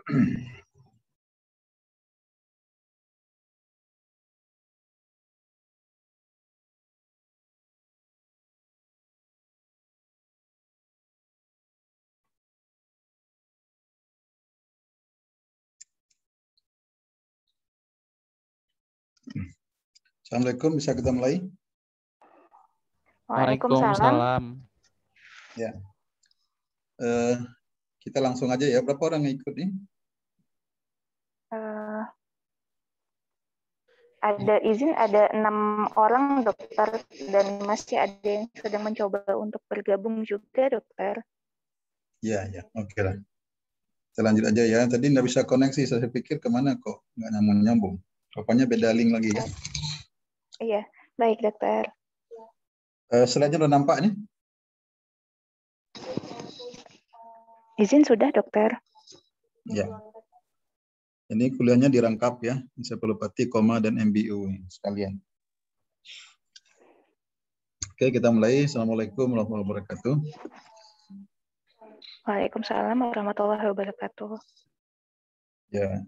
Assalamualaikum, bisa kita mulai? Waalaikumsalam. Ya, kita langsung aja ya. Berapa orang yang ikut nih? Ada izin ada 6 orang dokter, dan masih ada yang sedang mencoba untuk bergabung juga dokter. Ya, oke lah. Kita lanjut aja ya. Tadi nggak bisa koneksi, saya pikir kemana kok nggak nyambung. Rupanya beda link lagi ya. Iya, baik dokter. Slide-nya udah nampak nih? Izin sudah dokter. Ya. Ini kuliahnya dirangkap ya, ensefalopati, koma, dan MBU sekalian. Oke, kita mulai. Assalamualaikum warahmatullahi wabarakatuh. Waalaikumsalam warahmatullahi wabarakatuh. Ya,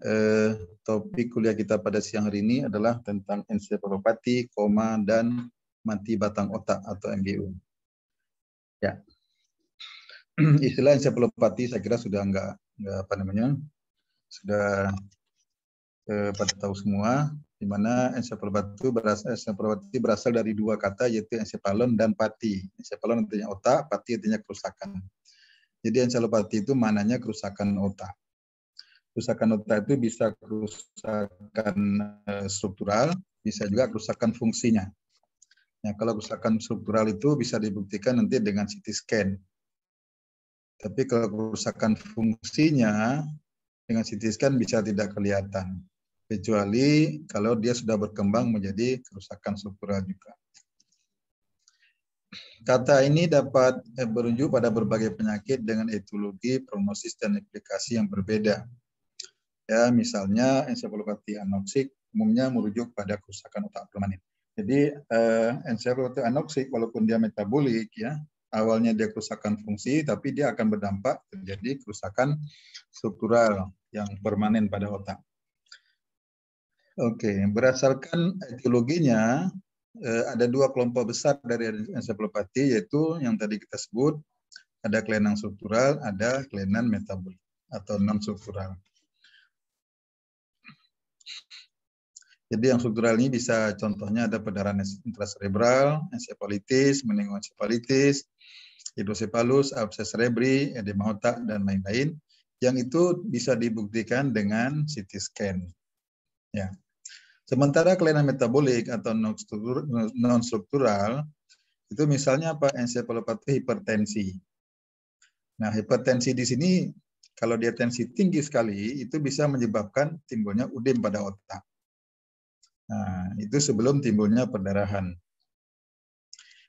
topik kuliah kita pada siang hari ini adalah tentang ensefalopati, koma, dan mati batang otak atau MBU. Ya, istilah ensefalopati saya kira sudah sudah pada tahu semua, di mana ensefalopati berasal dari dua kata, yaitu ensephalon dan pati. Ensephalon artinya otak, pati artinya kerusakan. Jadi ensefalopati itu maknanya kerusakan otak. Kerusakan otak itu bisa kerusakan struktural, bisa juga kerusakan fungsinya. Nah, kalau kerusakan struktural itu bisa dibuktikan nanti dengan CT scan. Tapi kalau kerusakan fungsinya dengan CT scan bisa tidak kelihatan, kecuali kalau dia sudah berkembang menjadi kerusakan struktural juga. Kata ini dapat merujuk pada berbagai penyakit dengan etiologi, prognosis, dan implikasi yang berbeda. Ya, misalnya ensefalopati anoksik umumnya merujuk pada kerusakan otak permanen. Jadi ensefalopati anoksik walaupun dia metabolik ya, awalnya dia kerusakan fungsi, tapi dia akan berdampak terjadi kerusakan struktural yang permanen pada otak. Oke, berdasarkan etiologinya ada dua kelompok besar dari ensefalopati, yaitu yang tadi kita sebut ada kelainan struktural, ada kelainan metabolik atau non struktural. Jadi yang struktural ini bisa contohnya ada perdarahan intracerebral, ensefalitis, meningoencephalitis, hidrosepalus, abses cerebri, edema otak, dan lain-lain. Yang itu bisa dibuktikan dengan CT scan. Ya. Sementara kelainan metabolik atau non struktural itu misalnya apa? Ensefalopati hipertensi. Nah, hipertensi di sini kalau dia tensi tinggi sekali itu bisa menyebabkan timbulnya udem pada otak. Nah, itu sebelum timbulnya perdarahan.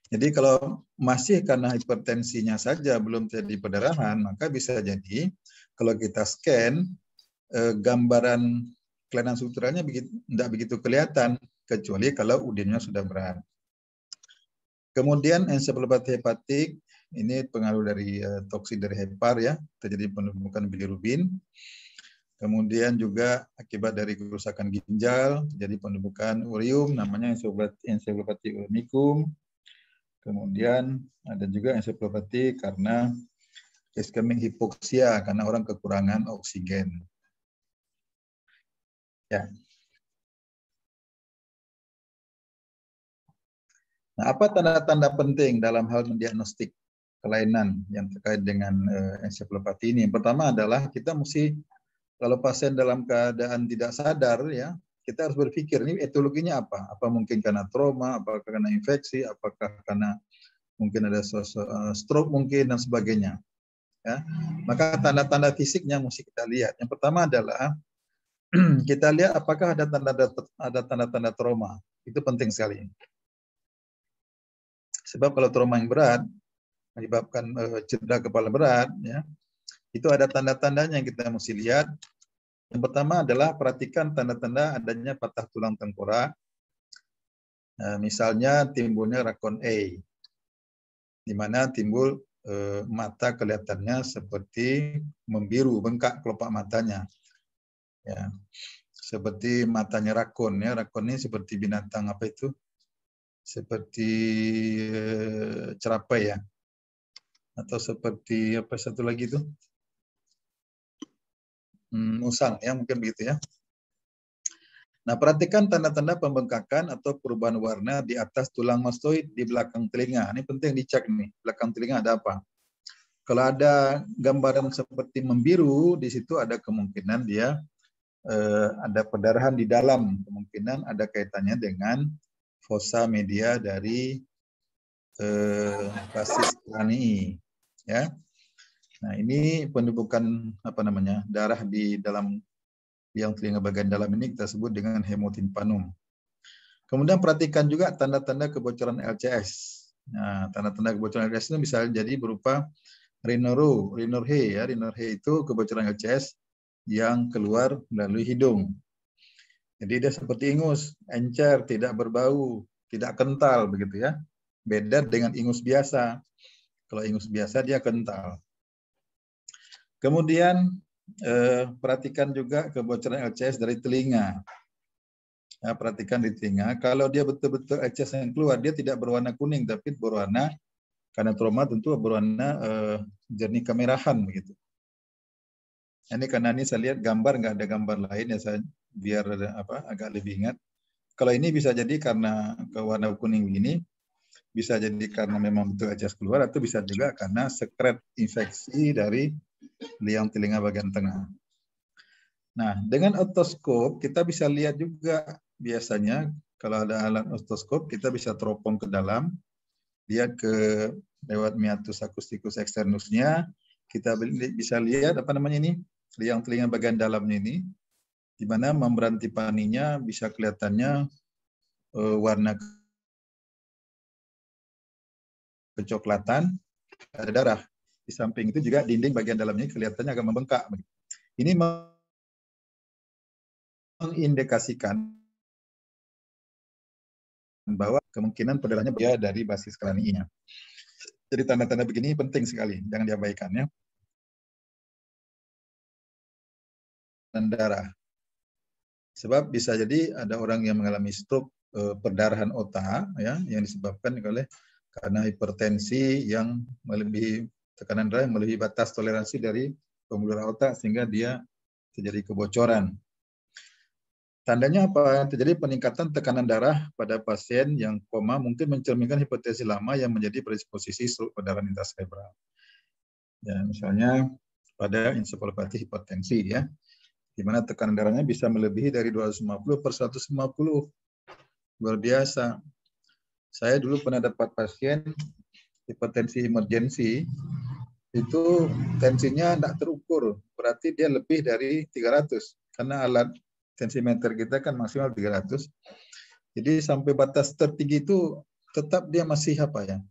Jadi kalau masih karena hipertensinya saja belum terjadi perdarahan, maka bisa jadi kalau kita scan gambaran kelainan strukturalnya tidak begitu kelihatan, kecuali kalau udemnya sudah berat. Kemudian ensefalopati hepatik, ini pengaruh dari toksin dari hepar ya, terjadi penumpukan bilirubin. Kemudian juga akibat dari kerusakan ginjal, jadi penumpukan urium, namanya ensefalopati uremicum. Kemudian ada juga ensefalopati karena iskemik hipoksia, karena orang kekurangan oksigen. Ya. Nah, apa tanda-tanda penting dalam hal mendiagnostik kelainan yang terkait dengan ensefalopati ini? Yang pertama adalah kita mesti, kalau pasien dalam keadaan tidak sadar ya, kita harus berpikir ini etiologinya apa? Apa mungkin karena trauma, apakah karena infeksi, apakah karena mungkin ada stroke mungkin dan sebagainya. Ya. Maka tanda-tanda fisiknya mesti kita lihat. Yang pertama adalah kita lihat apakah ada tanda-tanda trauma. Itu penting sekali. Sebab kalau trauma yang berat menyebabkan cedera kepala berat, ya, itu ada tanda-tandanya yang kita mesti lihat. Yang pertama adalah perhatikan tanda-tanda adanya patah tulang tengkorak. Misalnya timbulnya rakon A, di mana timbul mata kelihatannya seperti membiru, bengkak kelopak matanya. Ya, seperti matanya rakun ya. Rakun ini seperti binatang apa itu? Seperti cerapai ya. Atau seperti apa satu lagi itu? Musang ya, mungkin begitu ya. Nah, perhatikan tanda-tanda pembengkakan atau perubahan warna di atas tulang mastoid di belakang telinga. Ini penting dicek nih, belakang telinga ada apa. Kalau ada gambaran seperti membiru, di situ ada kemungkinan dia ada perdarahan di dalam. Kemungkinan ada kaitannya dengan fossa media dari basis kranii. Ya. Nah, ini penumpukan darah di dalam yang telinga bagian dalam ini kita sebut dengan hemotimpanum. Kemudian perhatikan juga tanda-tanda kebocoran LCS. Nah, tanda-tanda kebocoran LCS itu bisa jadi berupa Rhinorrhea ya. Rhinorrhea itu kebocoran LCS yang keluar melalui hidung. Jadi dia seperti ingus, encer, tidak berbau, tidak kental begitu ya. Beda dengan ingus biasa. Kalau ingus biasa dia kental. Kemudian perhatikan juga kebocoran LCS dari telinga. Ya, perhatikan di telinga. Kalau dia betul-betul LCS yang keluar, dia tidak berwarna kuning, tapi berwarna, karena trauma tentu berwarna jernih kemerahan begitu. Ini karena ini saya lihat gambar, nggak ada gambar lain ya, saya biar agak lebih ingat. Kalau ini bisa jadi karena ke warna kuning begini, bisa jadi karena memang betul LCS keluar, atau bisa juga karena sekret infeksi dari liang telinga bagian tengah. Nah, dengan otoskop kita bisa lihat juga biasanya kalau ada alat otoskop kita bisa teropong ke dalam, lihat ke lewat meatus acusticus externusnya, kita bisa lihat liang telinga bagian dalamnya ini, di mana membran tipaninya bisa kelihatannya warna kecoklatan, ada darah. Di samping itu juga dinding bagian dalamnya kelihatannya agak membengkak. Ini mengindikasikan bahwa kemungkinan perdarahannya dia dari basis kraniinya. Jadi tanda-tanda begini penting sekali, jangan diabaikan ya. Dan darah. Sebab bisa jadi ada orang yang mengalami stroke perdarahan otak ya, yang disebabkan karena hipertensi yang melebihi tekanan darah yang melebihi batas toleransi dari pembuluh darah otak sehingga dia terjadi kebocoran. Tandanya apa? Terjadi peningkatan tekanan darah pada pasien yang koma mungkin mencerminkan hipertensi lama yang menjadi predisposisi stroke perdarahan intracerebral. Ya, misalnya pada encephalopati hipertensi ya, di mana tekanan darahnya bisa melebihi dari 250/150. Luar biasa. Saya dulu pernah dapat pasien hipertensi emergensi, itu tensinya tidak terukur, berarti dia lebih dari 300, karena alat tensimeter kita kan maksimal 300. Jadi sampai batas tertinggi itu tetap dia masih apa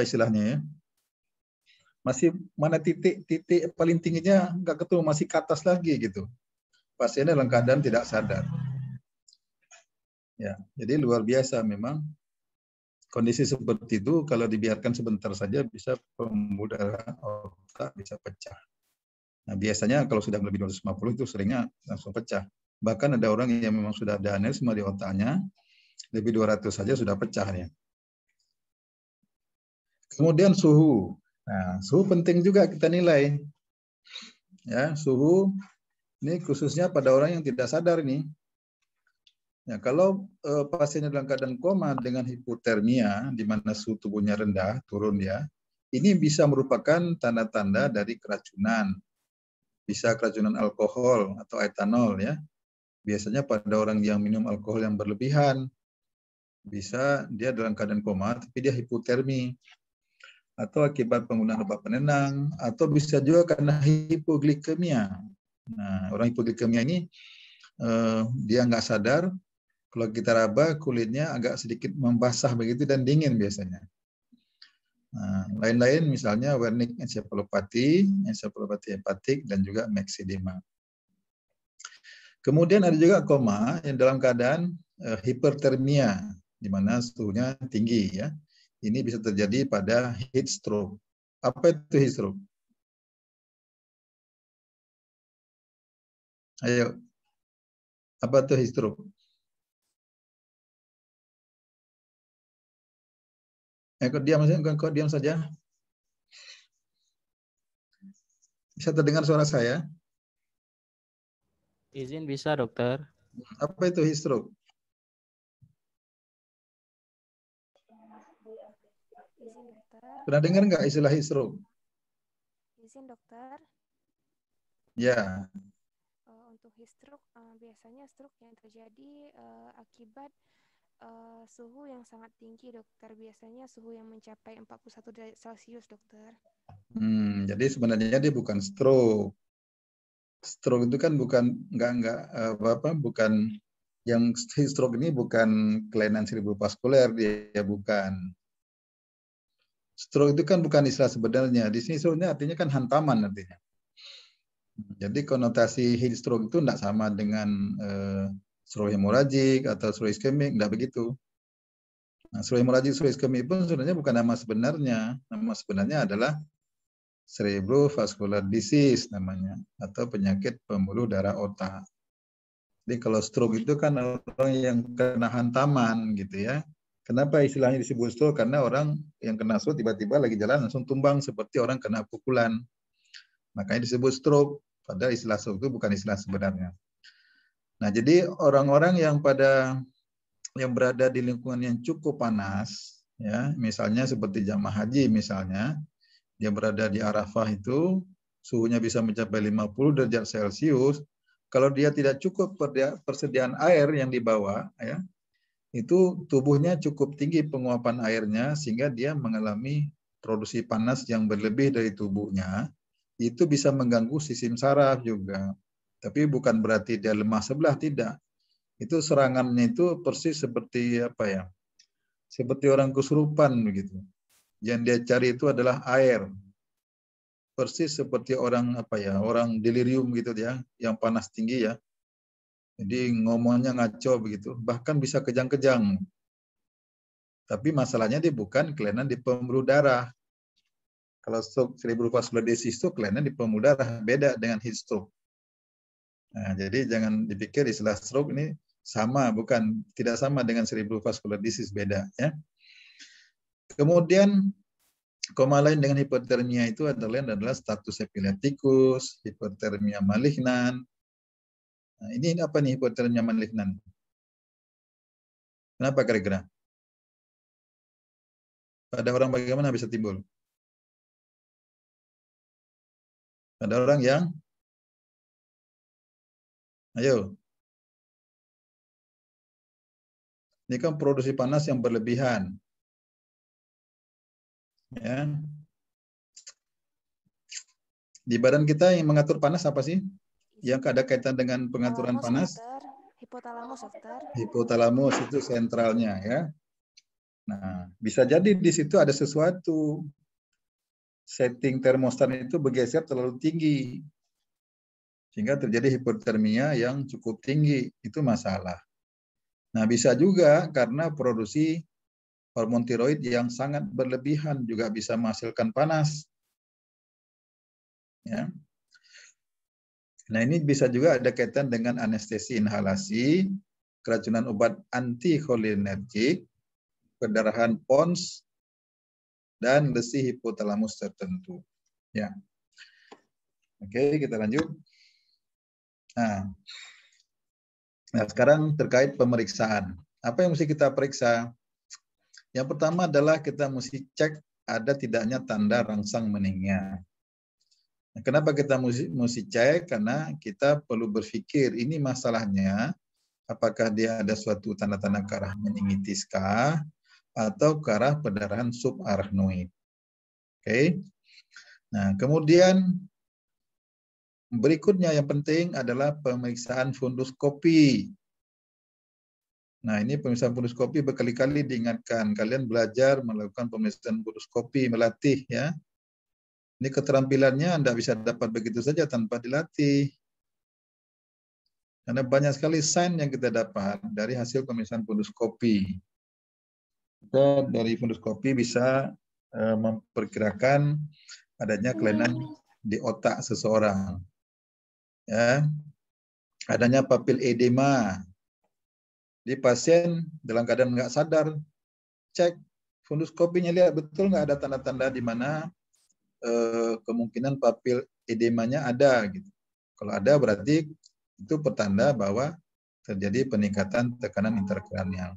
istilahnya ya? Masih mana titik paling tingginya nggak ketemu, masih ke atas lagi gitu. Pasiennya dalam keadaan tidak sadar. Ya, jadi luar biasa memang kondisi seperti itu kalau dibiarkan sebentar saja bisa pembuluh darah otak bisa pecah. Nah, biasanya kalau sudah lebih 250 itu seringnya langsung pecah. Bahkan ada orang yang memang sudah ada aneurisma di otaknya, lebih 200 saja sudah pecah ya. Kemudian suhu. Nah, suhu penting juga kita nilai. Ya, suhu ini khususnya pada orang yang tidak sadar ini. Ya, kalau pasiennya dalam keadaan koma dengan hipotermia, di mana suhu tubuhnya rendah, turun ya, ini bisa merupakan tanda-tanda dari keracunan. Bisa keracunan alkohol atau etanol ya. Biasanya pada orang yang minum alkohol yang berlebihan, bisa dia dalam keadaan koma, tapi dia hipotermi. Atau akibat penggunaan obat penenang, atau bisa juga karena hipoglikemia. Nah, orang hipoglikemia ini dia nggak sadar, kalau kita raba kulitnya agak sedikit membasah begitu dan dingin biasanya. Nah, lain-lain misalnya Wernicke encephalopati hepatik, dan juga myxedema. Kemudian ada juga koma yang dalam keadaan hipertermia, di mana suhunya tinggi ya. ini bisa terjadi pada heat stroke. Apa itu heat stroke? Ayo, apa itu heat stroke? Kok diam saja? Bisa terdengar suara saya? Izin bisa, dokter. Apa itu heat stroke? Izin dokter. Pernah dengar nggak istilah heat stroke? Izin dokter. Ya. Untuk heat stroke, biasanya stroke yang terjadi akibat suhu yang sangat tinggi, dokter. Biasanya suhu yang mencapai 41 derajat Celcius, dokter. Jadi sebenarnya dia bukan stroke. Stroke itu kan bukan bukan yang heat stroke ini bukan kelainan cerebrovaskuler, dia bukan. Stroke itu kan bukan istilah sebenarnya. Di sini stroke artinya kan hantaman artinya. Jadi konotasi heat stroke itu tidak sama dengan stroke hemoragik atau stroke iskemik, tidak begitu. Nah, stroke hemoragik, stroke iskemik pun sebenarnya bukan nama sebenarnya. Nama sebenarnya adalah cerebrovascular disease namanya, atau penyakit pembuluh darah otak. Jadi kalau stroke itu kan orang yang kena hantaman gitu ya. Kenapa istilahnya disebut stroke? Karena orang yang kena stroke tiba-tiba lagi jalan langsung tumbang seperti orang kena pukulan. Makanya disebut stroke. Padahal istilah stroke itu bukan istilah sebenarnya. Nah, jadi orang-orang yang berada di lingkungan yang cukup panas, ya, misalnya seperti jamaah haji misalnya, dia berada di Arafah itu suhunya bisa mencapai 50 derajat Celcius. Kalau dia tidak cukup persediaan air yang dibawa, ya, itu tubuhnya cukup tinggi penguapan airnya sehingga dia mengalami produksi panas yang berlebih dari tubuhnya. Itu bisa mengganggu sistem saraf juga. Tapi bukan berarti dia lemah sebelah, tidak. Itu serangannya itu persis seperti apa ya? Seperti orang kesurupan begitu. Yang dia cari itu adalah air. Persis seperti orang orang delirium gitu ya, yang panas tinggi ya. Jadi ngomongnya ngaco begitu, bahkan bisa kejang-kejang. Tapi masalahnya dia bukan kelainan di pembuluh darah. Kalau stroke cerebrovascular disease itu kelainan di pembuluh darah, beda dengan heat stroke. Nah, jadi jangan dipikir istilah stroke ini sama, bukan, tidak sama dengan cerebrovascular disease, beda ya. Kemudian koma lain dengan hipotermia itu adalah status epileptikus, hipotermia malignan. Nah, ini apa nih hipotermia malignan? Kenapa kira-kira? Pada orang bagaimana bisa timbul? Pada orang yang, ayo, ini kan produksi panas yang berlebihan. Ya. Di badan kita yang mengatur panas apa sih? Yang ada kaitan dengan pengaturan panas? Dokter. Hipotalamus, dokter. Hipotalamus itu sentralnya ya. Nah, bisa jadi di situ ada sesuatu. Setting termostat itu bergeser terlalu tinggi. Sehingga terjadi hipotermia yang cukup tinggi. Itu masalah. Nah, bisa juga karena produksi hormon tiroid yang sangat berlebihan juga bisa menghasilkan panas. Ya. Nah, ini bisa juga ada kaitan dengan anestesi inhalasi, keracunan obat anticholinergik, perdarahan pons, dan lesi hipotalamus tertentu. Ya. Oke, kita lanjut. Nah, sekarang terkait pemeriksaan. Apa yang mesti kita periksa? Yang pertama adalah kita mesti cek ada tidaknya tanda rangsang meningnya. Nah, kenapa kita mesti cek? Karena kita perlu berpikir ini masalahnya apakah dia ada suatu tanda-tanda ke arah meningitis kah atau ke arah perdarahan subarachnoid. Oke. Nah, kemudian berikutnya yang penting adalah pemeriksaan funduskopi. Nah, ini pemeriksaan funduskopi berkali-kali diingatkan. Kalian belajar melakukan pemeriksaan funduskopi, melatih ya. Ini keterampilannya Anda bisa dapat begitu saja tanpa dilatih. Karena banyak sekali sign yang kita dapat dari hasil pemeriksaan funduskopi. kita dari funduskopi bisa memperkirakan adanya kelainan di otak seseorang. Ya, adanya papil edema di pasien dalam keadaan nggak sadar, cek funduskopinya, lihat betul nggak ada tanda-tanda di mana kemungkinan papil edemanya ada gitu. Kalau ada berarti itu pertanda bahwa terjadi peningkatan tekanan intrakranial.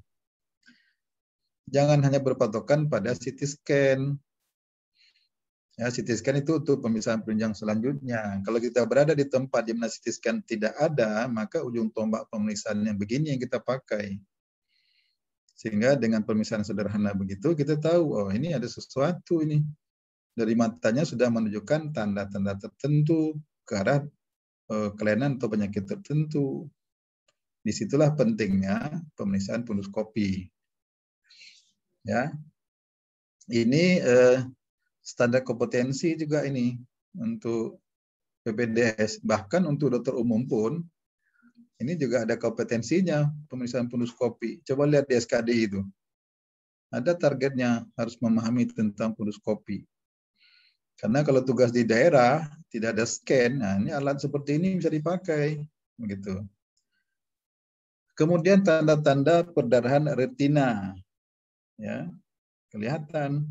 Jangan hanya berpatokan pada CT scan. Ya, CT scan itu untuk pemeriksaan penunjang selanjutnya. Kalau kita berada di tempat di mana CT scan tidak ada, maka ujung tombak pemeriksaan yang begini yang kita pakai. Sehingga dengan pemeriksaan sederhana begitu, kita tahu, oh ini ada sesuatu ini. Dari matanya sudah menunjukkan tanda-tanda tertentu ke arah kelainan atau penyakit tertentu. Disitulah pentingnya pemeriksaan funduskopi. Ya, ini standar kompetensi juga ini untuk PPDS. Bahkan untuk dokter umum pun ini juga ada kompetensinya pemeriksaan funduskopi. Coba lihat di SKD itu. Ada targetnya harus memahami tentang funduskopi. Karena kalau tugas di daerah tidak ada scan, nah ini alat seperti ini bisa dipakai, begitu. Kemudian tanda-tanda perdarahan retina, ya kelihatan.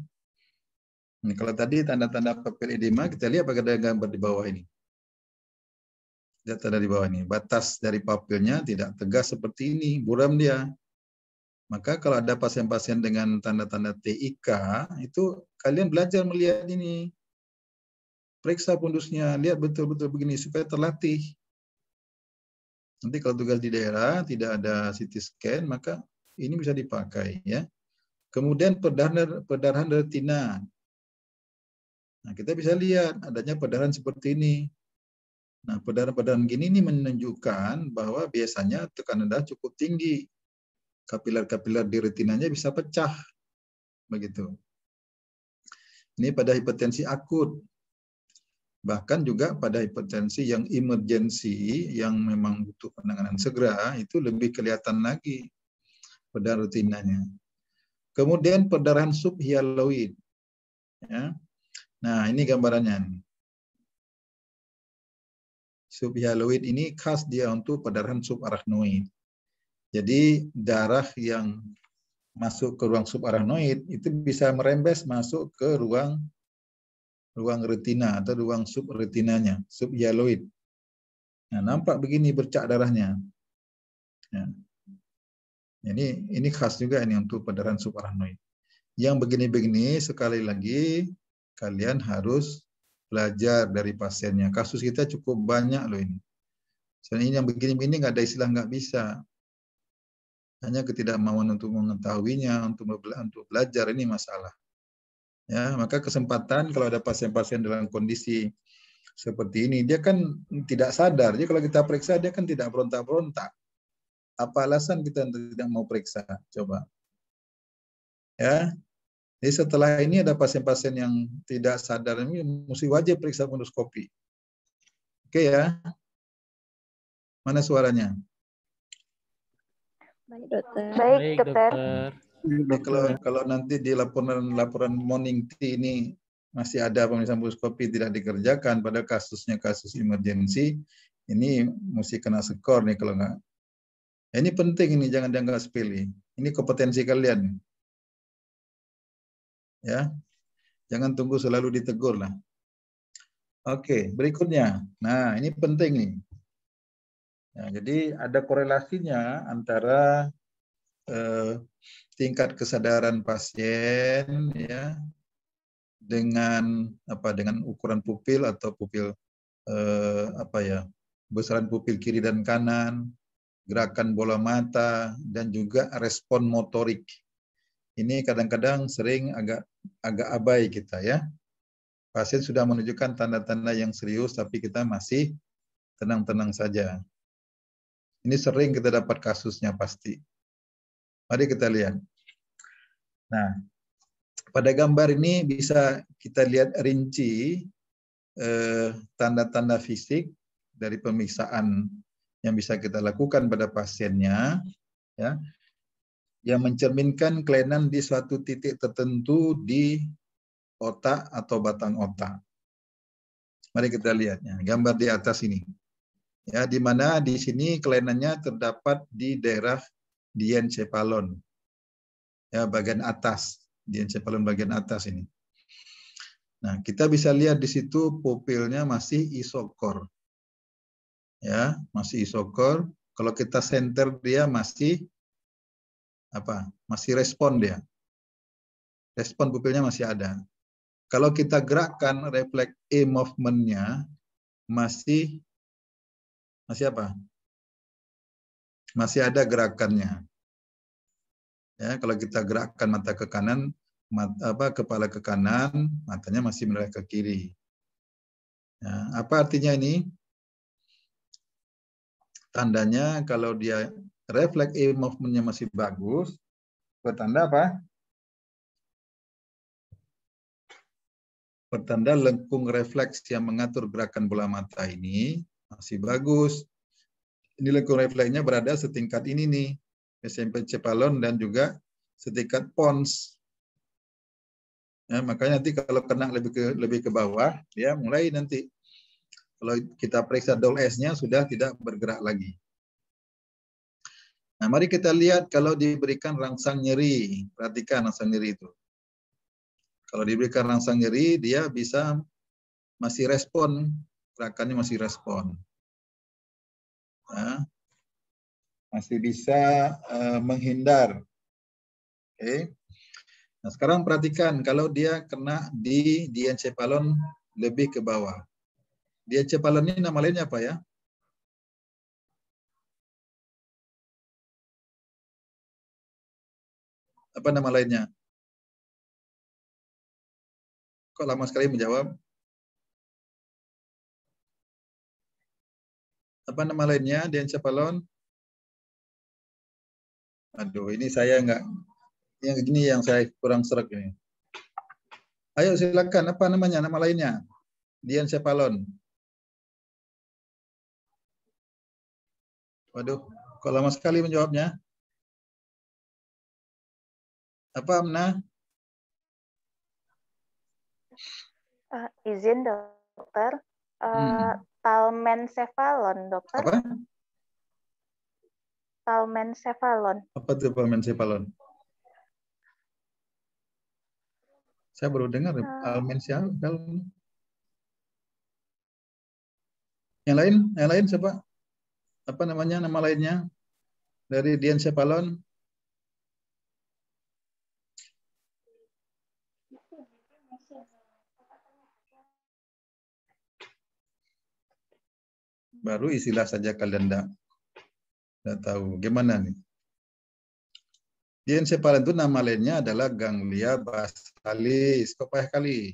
Nah, kalau tadi tanda-tanda papil edema kita lihat pada gambar di bawah ini. Lihat tanda di bawah ini, batas dari papilnya tidak tegas seperti ini, buram dia. Maka kalau ada pasien-pasien dengan tanda-tanda TIK, itu kalian belajar melihat ini. Periksa fundusnya, lihat betul-betul begini supaya terlatih. Nanti kalau tugas di daerah tidak ada CT scan, maka ini bisa dipakai, ya. Kemudian perdarahan retina. Nah, kita bisa lihat adanya perdarahan seperti ini. Nah, perdarahan gini ini menunjukkan bahwa biasanya tekanan darah cukup tinggi. Kapiler-kapiler di retinanya bisa pecah, begitu. Ini pada hipertensi akut. Bahkan juga pada hipertensi yang emergensi, yang memang butuh penanganan segera, itu lebih kelihatan lagi perdarahan retinanya. Kemudian perdarahan subhyaloid. Ya. Nah, ini gambarannya. Subhyaloid ini khas dia untuk perdarahan subarachnoid. Jadi darah yang masuk ke ruang subarachnoid itu bisa merembes masuk ke ruang retina atau ruang subretinanya, subhyaloid. Nah, nampak begini bercak darahnya. Ya. Ini khas juga ini untuk perdarahan subarachnoid. Yang begini-begini sekali lagi kalian harus belajar dari pasiennya. Kasus kita cukup banyak loh ini. Soalnya ini yang begini-begini nggak ada istilah nggak bisa. Hanya ketidakmauan untuk mengetahuinya, untuk belajar ini masalah. Ya, maka kesempatan kalau ada pasien-pasien dalam kondisi seperti ini, dia kan tidak sadar. Jadi kalau kita periksa dia kan tidak berontak-berontak. Apa alasan kita tidak mau periksa? Coba. Ya. Jadi setelah ini ada pasien-pasien yang tidak sadar ini mesti wajib periksa funduskopi. Oke ya. Mana suaranya? Baik, dokter. Baik, dokter. Kalau nanti di laporan morning tea ini masih ada pemeriksaan funduskopi tidak dikerjakan pada kasusnya kasus emergensi, ini mesti kena skor nih kalau nggak. Ya, ini penting ini, jangan dianggap sepele. Ini kompetensi kalian. Ya, jangan tunggu selalu ditegur lah. Oke, berikutnya. Nah, ini penting nih. Ya, jadi ada korelasinya antara tingkat kesadaran pasien ya dengan ukuran pupil atau pupil besaran pupil kiri dan kanan, gerakan bola mata, dan juga respon motorik. Ini kadang-kadang sering agak abai kita ya. Pasien sudah menunjukkan tanda-tanda yang serius, tapi kita masih tenang-tenang saja. Ini sering kita dapat kasusnya pasti. Mari kita lihat. Nah, pada gambar ini bisa kita lihat rinci tanda-tanda fisik dari pemeriksaan yang bisa kita lakukan pada pasiennya. Ya. yang mencerminkan kelainan di suatu titik tertentu di otak atau batang otak. Mari kita lihatnya, gambar di atas ini. Ya, di mana di sini kelainannya terdapat di daerah diencephalon. Ya, bagian atas, diencephalon bagian atas ini. Nah, kita bisa lihat di situ pupilnya masih isokor. Ya, masih isokor. Kalau kita center dia masih apa? Masih respon dia. Respon pupilnya masih ada. Kalau kita gerakkan refleks E movement-nya masih apa? Masih ada gerakannya. Ya, kalau kita gerakkan mata ke kanan, kepala ke kanan, matanya masih menoleh ke kiri. Ya, apa artinya ini? Tandanya kalau dia refleks E movement-nya masih bagus, pertanda apa? Pertanda lengkung refleks yang mengatur gerakan bola mata ini masih bagus. Ini lengkung refleksnya berada setingkat ini nih, mesencephalon dan juga setingkat pons. Ya, makanya nanti kalau kena lebih ke bawah, dia mulai nanti kalau kita periksa dol S-nya sudah tidak bergerak lagi. Nah, mari kita lihat kalau diberikan rangsang nyeri. Perhatikan rangsang nyeri itu. Kalau diberikan rangsang nyeri, dia bisa masih respon, gerakannya masih respon. Nah, masih bisa menghindar. Oke. Nah, sekarang perhatikan kalau dia kena di diencephalon lebih ke bawah. Diencephalon ini nama lainnya apa ya? Apa nama lainnya? Kok lama sekali menjawab? Apa nama lainnya diencephalon? Aduh, ini saya nggak, yang gini yang saya kurang serak ini. Ayo silakan, apa namanya, nama lainnya? Diencephalon. Waduh, kok lama sekali menjawabnya? Apa, Amna? Izin dokter, talmencephalon dokter. Apa? Talmencephalon. Apa itu talmencephalon? Saya baru dengar talmencephalon. Yang lain siapa? Apa namanya, nama lainnya dari diencephalon? Baru istilah saja kalian enggak tahu. Gimana nih? Diencephalon itu nama lainnya adalah ganglia basalis. Kok payah kali?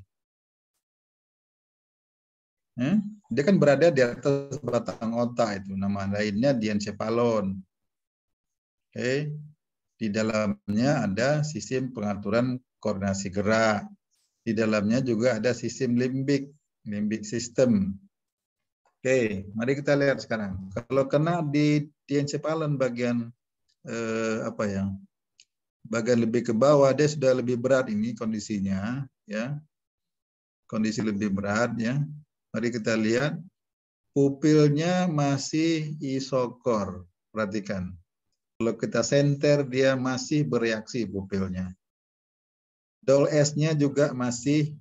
Dia kan berada di atas batang otak itu. Nama lainnya diencephalon. Oke. Di dalamnya ada sistem pengaturan koordinasi gerak. Di dalamnya juga ada sistem limbic system. Oke, mari kita lihat sekarang. Kalau kena di diencephalon bagian bagian lebih ke bawah, dia sudah lebih berat ini kondisinya, ya. Kondisi lebih berat, ya. Mari kita lihat, pupilnya masih isokor. Perhatikan. Kalau kita senter, dia masih bereaksi pupilnya. Dol S-nya juga masih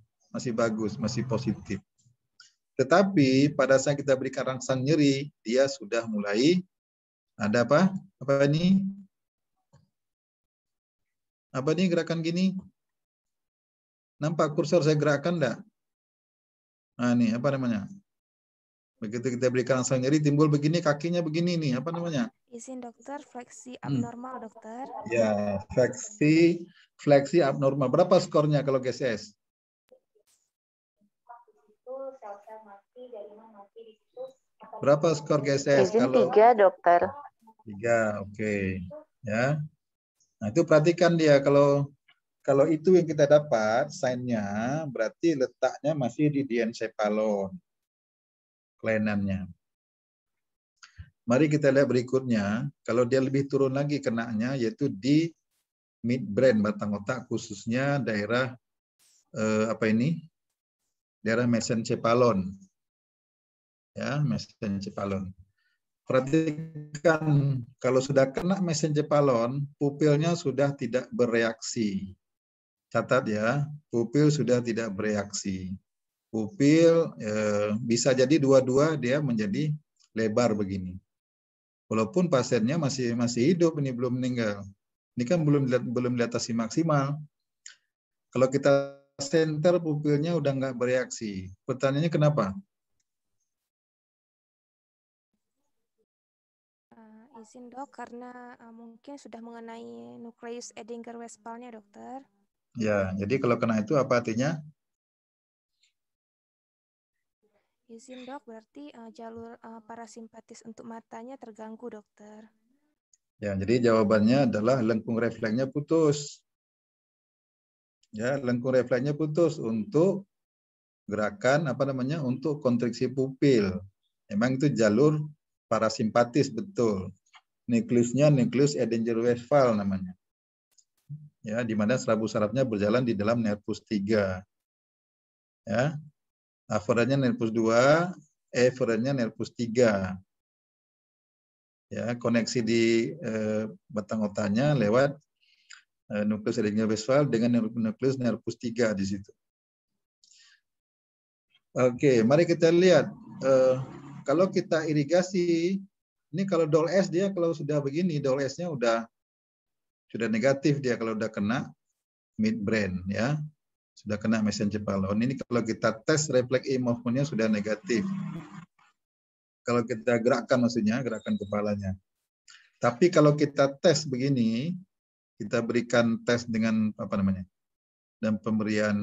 bagus, masih positif. Tetapi pada saat kita berikan rangsang nyeri, dia sudah mulai ada apa? Apa ini? Apa ini gerakan gini? Nampak kursor saya gerakkan enggak? Nah, ini apa namanya? Begitu kita berikan rangsang nyeri, timbul begini, kakinya begini nih. Apa namanya? Izin dokter, fleksi abnormal dokter. Ya, fleksi abnormal. Berapa skornya kalau GCS? Berapa skor GCS? Izin kalau 3 dokter. 3, oke. Ya. Nah, itu perhatikan dia kalau itu yang kita dapat, sign-nya berarti letaknya masih di diencephalon. Kelainannya. Mari kita lihat berikutnya, kalau dia lebih turun lagi kenanya, yaitu di midbrain batang otak, khususnya daerah daerah mesencephalon, ya, mesencephalon. Perhatikan, kalau sudah kena mesencephalon, pupilnya sudah tidak bereaksi. Catat ya, pupil sudah tidak bereaksi. Pupil bisa jadi dua-dua dia menjadi lebar begini. Walaupun pasiennya masih hidup, ini belum meninggal. Ini kan belum diatasi maksimal. Kalau kita center, pupilnya udah nggak bereaksi. Pertanyaannya kenapa? Izin dok, karena mungkin sudah mengenai nukleus Edinger-Westphalnya dokter. Ya, jadi kalau kena itu apa artinya? Izin dok, berarti jalur parasimpatis untuk matanya terganggu dokter. Ya, jadi jawabannya adalah lengkung refleksnya putus. Ya, lengkung refleksnya putus untuk gerakan untuk kontriksi pupil. Memang itu jalur parasimpatis betul. Nukleusnya nukleus Edinger-Westphal namanya. Ya, di mana serabu sarafnya berjalan di dalam nervus 3. Ya. Aferennya nervus 2, efferentnya nervus 3. Ya, koneksi di batang otaknya lewat nukleus Edinger-Westphal dengan nukleus nervus 3 di situ. Oke, mari kita lihat. Kalau kita irigasi, ini kalau DOL S dia kalau sudah begini, DOL S-nya sudah negatif dia kalau udah kena midbrain, ya. Sudah kena mesencephalon. Ini kalau kita tes refleks movement-nya sudah negatif. Kalau kita gerakkan maksudnya, gerakan kepalanya. Tapi kalau kita tes begini, kita berikan tes dengan dan pemberian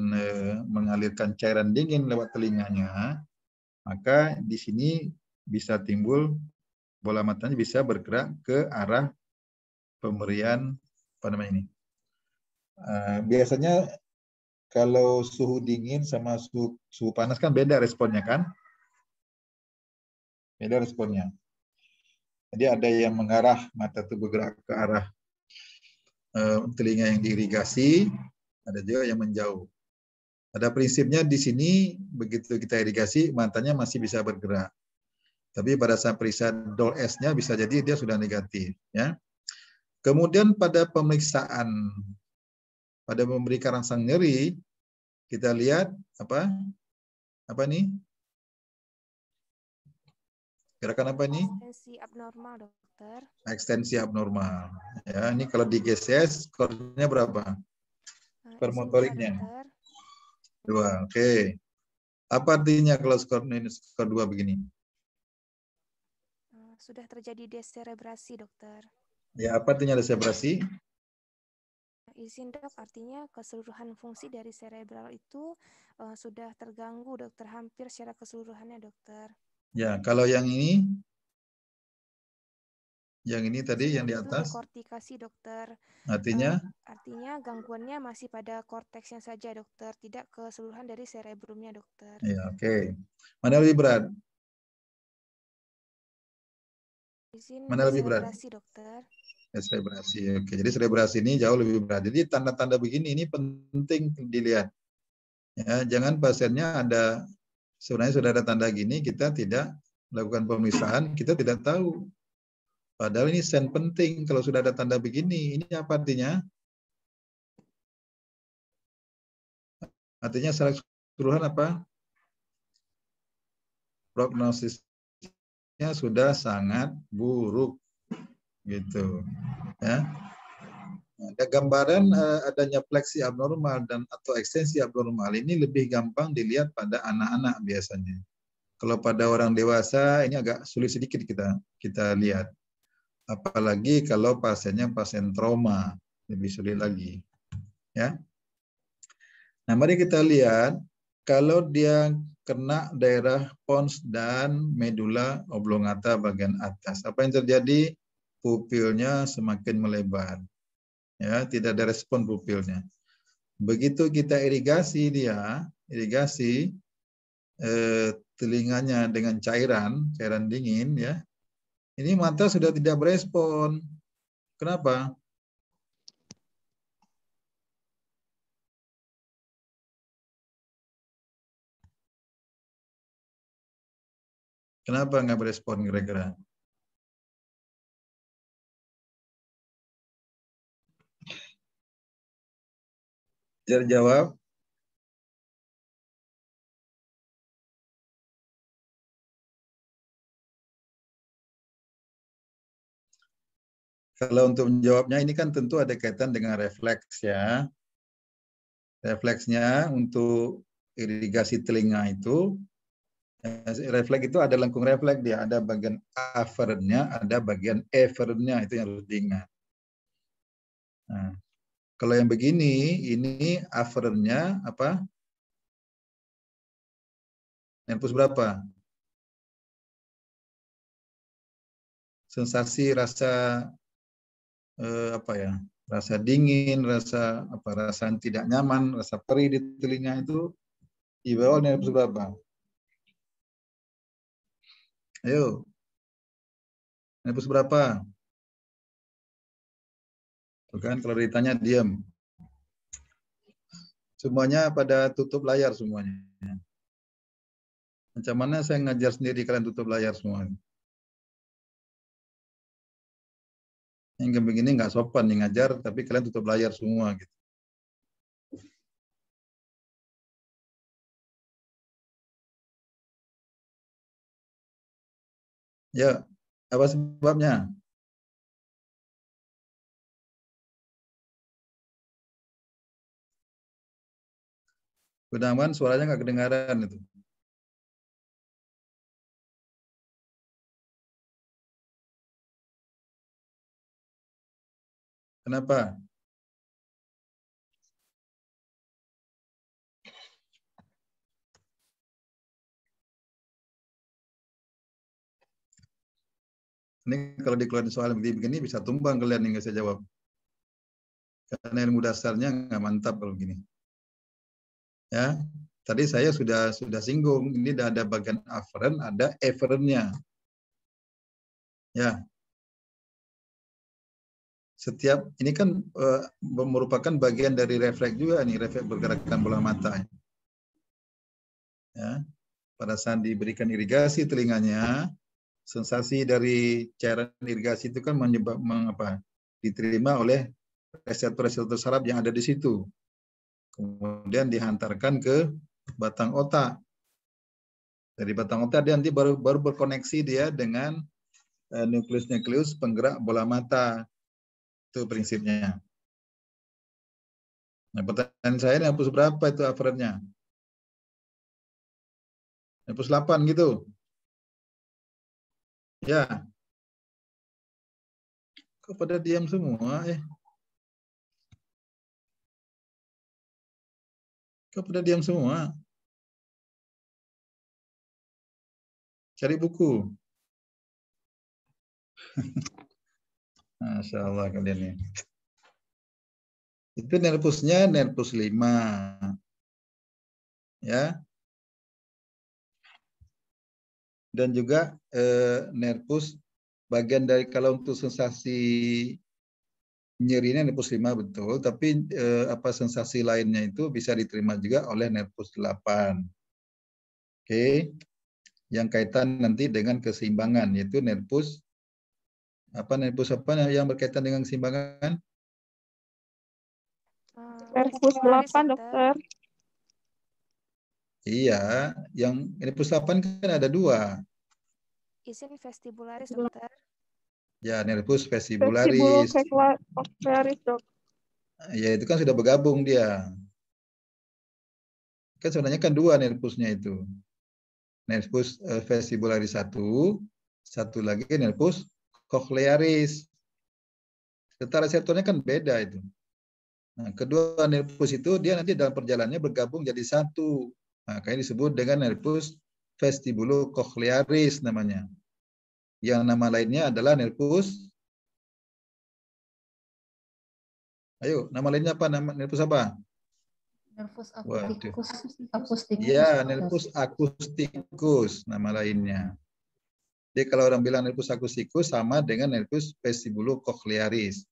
mengalirkan cairan dingin lewat telinganya, maka di sini bisa timbul bola matanya bisa bergerak ke arah pemberian biasanya kalau suhu dingin sama suhu panas kan beda responnya kan? Beda responnya. Jadi ada yang mengarah, mata itu bergerak ke arah telinga yang diirigasi, ada juga yang menjauh. Pada prinsipnya di sini begitu kita irigasi matanya masih bisa bergerak. Tapi pada saat periksa DOL S-nya bisa jadi dia sudah negatif, ya. Kemudian pada pemeriksaan pada memberikan rangsang nyeri, kita lihat apa nih? Gerakan apa nih? Ekstensi abnormal dokter. Ekstensi abnormal. Ya, ini kalau di GCS skornya berapa? Skor motoriknya. 2. Oke. Apa artinya kalau skor 2 begini? Sudah terjadi deserebrasi, dokter. Ya, apa artinya deserebrasi? Izin dok, artinya keseluruhan fungsi dari cerebral itu sudah terganggu, dokter, hampir secara keseluruhannya, dokter. Ya, kalau yang ini tadi yang di atas? Kortikasi, dokter. Artinya? Artinya gangguannya masih pada korteksnya saja, dokter, tidak keseluruhan dari cerebrumnya, dokter. Ya, oke. Mana lebih berat? Izin mana lebih berat? Dokter. Serebrasi. Oke, jadi serebrasi ini jauh lebih berat. Jadi tanda-tanda begini ini penting dilihat. Ya, jangan pasiennya sebenarnya sudah ada tanda gini, kita tidak melakukan pemeriksaan, kita tidak tahu. Padahal ini sign penting kalau sudah ada tanda begini. Ini apa artinya? Artinya secara keseluruhan apa? Prognosisnya sudah sangat buruk, gitu. Ya. Ada gambaran adanya pleksi abnormal atau ekstensi abnormal ini lebih gampang dilihat pada anak-anak biasanya. Kalau pada orang dewasa ini agak sulit sedikit kita lihat. Apalagi kalau pasiennya pasien trauma, lebih sulit lagi. Ya. Nah, mari kita lihat kalau dia kena daerah pons dan medula oblongata bagian atas. Apa yang terjadi? Pupilnya semakin melebar. Ya, tidak ada respon pupilnya. Begitu kita irigasi telinganya dengan cairan dingin, ya. Ini mata sudah tidak berespon. Kenapa? Kenapa nggak berespon kira-kira? Jar jawab. Kalau untuk menjawabnya ini kan tentu ada kaitan dengan refleks ya. Refleksnya untuk irigasi telinga itu, refleks itu ada lengkung refleks dia, ada bagian aferennya, ada bagian eferennya, itu yang harus diingat. Nah, kalau yang begini, ini aferennya apa? Nervus berapa? Sensasi rasa apa ya? Rasa dingin, rasa apa? Rasa tidak nyaman, rasa perih di telinga itu di bawah nervus berapa? Ayo, nervus berapa? Tuh kan kalau ditanya diam. Semuanya pada tutup layar semuanya. Macam mana saya ngajar sendiri kalian tutup layar semua? Yang begini nggak sopan nih ngajar, tapi kalian tutup layar semua gitu. Ya, apa sebabnya? Mudah-mudahan suaranya nggak kedengaran itu. Kenapa? Ini kalau dikeluarin soal begini bisa tumbang kalian yang nggak saya jawab. Karena ilmu dasarnya nggak mantap kalau begini. Ya, tadi saya sudah singgung. Ini ada bagian aferen, ada eferennya. Ya, setiap ini kan merupakan bagian dari refleks juga nih, refleks pergerakan bola mata. Ya, pada saat diberikan irigasi telinganya, sensasi dari cairan irigasi itu kan diterima oleh reseptor-reseptor saraf yang ada di situ. Kemudian dihantarkan ke batang otak. Dari batang otak dia nanti baru berkoneksi dia dengan nukleus penggerak bola mata. Itu prinsipnya. Nah, pertanyaan saya nervus berapa itu aferennya? Nervus 8 gitu. Ya. Kok pada diam semua? Kok pada diam semua? Cari buku. Masya Allah kalian ini. Itu nervusnya nervus 5. Ya. Dan juga nervus bagian dari kalau untuk sensasi nyerinya nervus 5 betul, tapi apa sensasi lainnya itu bisa diterima juga oleh nervus 8. Oke. Yang kaitan nanti dengan keseimbangan yaitu nervus apa yang berkaitan dengan keseimbangan? Nervus 8, dokter. Iya, yang nervus 8 kan ada 2. Isin vestibularis, dokter. Ya, nervus vestibularis. Vestibulococlearis, dok. Ya, itu kan sudah bergabung dia. Kan sebenarnya kan 2 nervusnya itu. Nervus vestibularis 1, satu lagi nervus cochlearis. Tentara reseptornya kan beda itu. Nah, kedua nervus itu dia nanti dalam perjalanannya bergabung jadi satu. Makanya disebut dengan nervus vestibulocochlearis namanya. Yang nama lainnya adalah nervus. Ayo, nama lainnya apa? Nama nervus apa? Nervus acusticus. Ya, nervus acusticus nama lainnya. Jadi kalau orang bilang nervus acusticus sama dengan nervus vestibulocochlearis.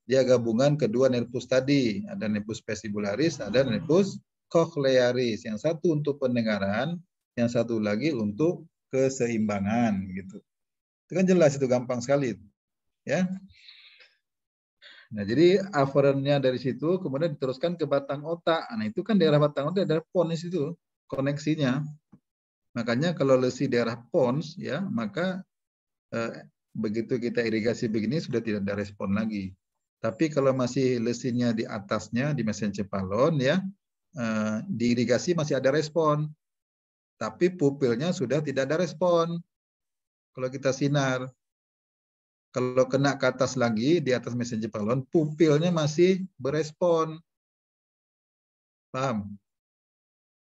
Dia gabungan kedua nervus tadi, ada nervus vestibularis, ada nervus cochlearis. Yang satu untuk pendengaran, yang satu lagi untuk keseimbangan gitu. Itu kan jelas, itu gampang sekali ya. Nah, jadi aferennya dari situ kemudian diteruskan ke batang otak. Nah, itu kan daerah batang otak ada pons itu koneksinya. Makanya kalau lesi daerah pons ya, maka begitu kita irigasi begini sudah tidak ada respon lagi. Tapi kalau masih lesinya di atasnya di mesencephalon ya, diirigasi masih ada respon. Tapi pupilnya sudah tidak ada respon. Kalau kita sinar, kalau kena ke atas lagi di atas mesencephalon, pupilnya masih berespon. Paham?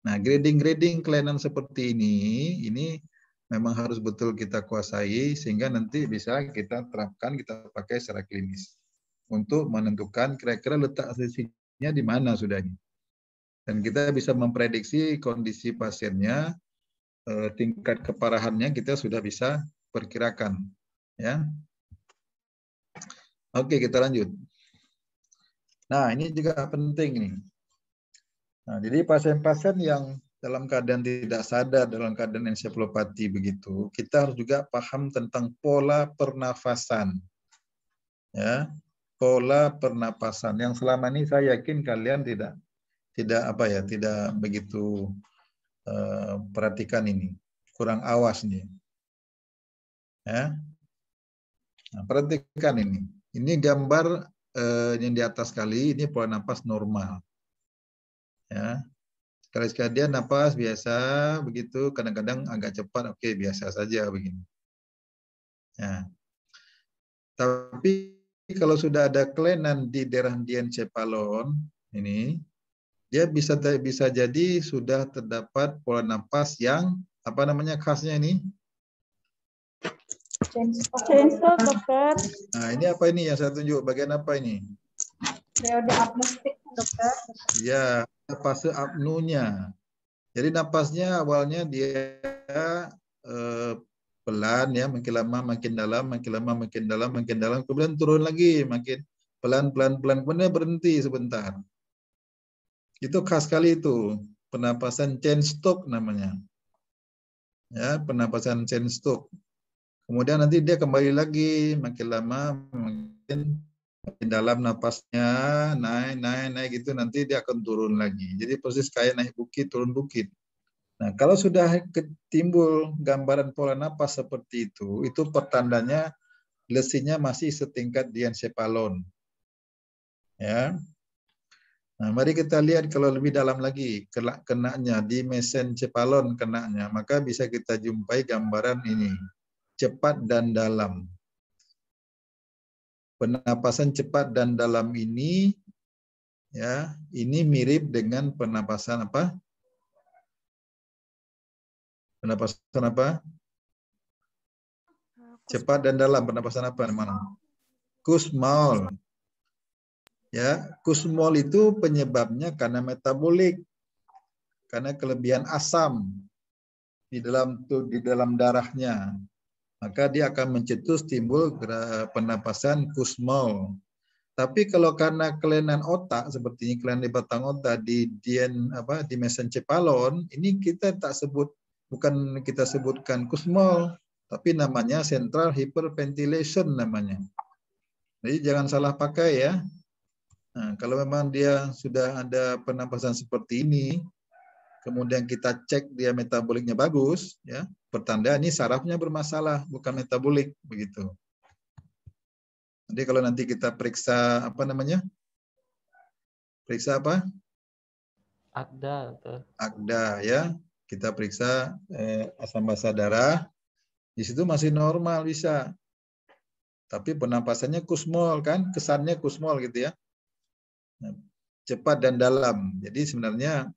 Nah, grading-grading kelainan seperti ini memang harus betul kita kuasai sehingga nanti bisa kita terapkan, kita pakai secara klinis untuk menentukan kira-kira letak lesinya di mana sudahnya. Dan kita bisa memprediksi kondisi pasiennya, tingkat keparahannya kita sudah bisa perkirakan. Ya. Oke, kita lanjut. Nah, ini juga penting nih. Nah, jadi pasien-pasien yang dalam keadaan tidak sadar, dalam keadaan ensefalopati begitu, kita harus juga paham tentang pola pernafasan. Ya, pola pernapasan yang selama ini saya yakin kalian tidak begitu perhatikan ini, kurang awas nih. Ya, nah, perhatikan ini. Ini gambar yang di atas kali ini pola napas normal. Ya, sekali-sekali dia napas biasa begitu, kadang-kadang agak cepat, oke biasa saja begini. Ya. Tapi kalau sudah ada kelainan di daerah diencephalon ini, dia bisa jadi sudah terdapat pola napas yang apa namanya khasnya ini? Chainstop, dokter. Nah, ini apa ini yang saya tunjuk? Bagian apa ini? Periode apnostik, dokter. Ya, fase apnunya. Jadi napasnya awalnya dia pelan ya, makin lama makin dalam, makin lama makin dalam, makin dalam, kemudian turun lagi, makin pelan, kemudian berhenti sebentar. Itu khas sekali itu, penapasan Cheyne-Stokes namanya. Ya, penapasan Cheyne-Stokes. Kemudian nanti dia kembali lagi, makin lama makin dalam napasnya, naik gitu, nanti dia akan turun lagi. Jadi proses kayak naik bukit, turun bukit. Nah, kalau sudah timbul gambaran pola napas seperti itu pertandanya lesinya masih setingkat diencephalon. Ya. Nah, mari kita lihat kalau lebih dalam lagi kenanya di mesencephalon kenanya, maka bisa kita jumpai gambaran ini. Cepat dan dalam. Penapasan cepat dan dalam ini ya, ini mirip dengan penapasan apa? Penapasan apa? Cepat dan dalam, penapasan apa namanya? Kussmaul. Ya, kussmaul itu penyebabnya karena metabolik. Karena kelebihan asam di dalam darahnya. Maka dia akan mencetus timbul penapasan kussmaul. Tapi kalau karena kelainan otak seperti ini, kelainan di batang otak di mesencephalon, ini kita tak sebut, bukan kita sebutkan kussmaul, tapi namanya central hyperventilation namanya. Jadi jangan salah pakai ya. Nah, kalau memang dia sudah ada penapasan seperti ini, kemudian kita cek dia metaboliknya bagus, ya, pertanda ini sarafnya bermasalah, bukan metabolik begitu. Jadi kalau nanti kita periksa apa namanya? Periksa apa? Akda. Akda ya. Kita periksa asam basa darah. Di situ masih normal bisa. Tapi penapasannya kussmaul kan, kesannya kussmaul gitu ya. Cepat dan dalam. Jadi sebenarnya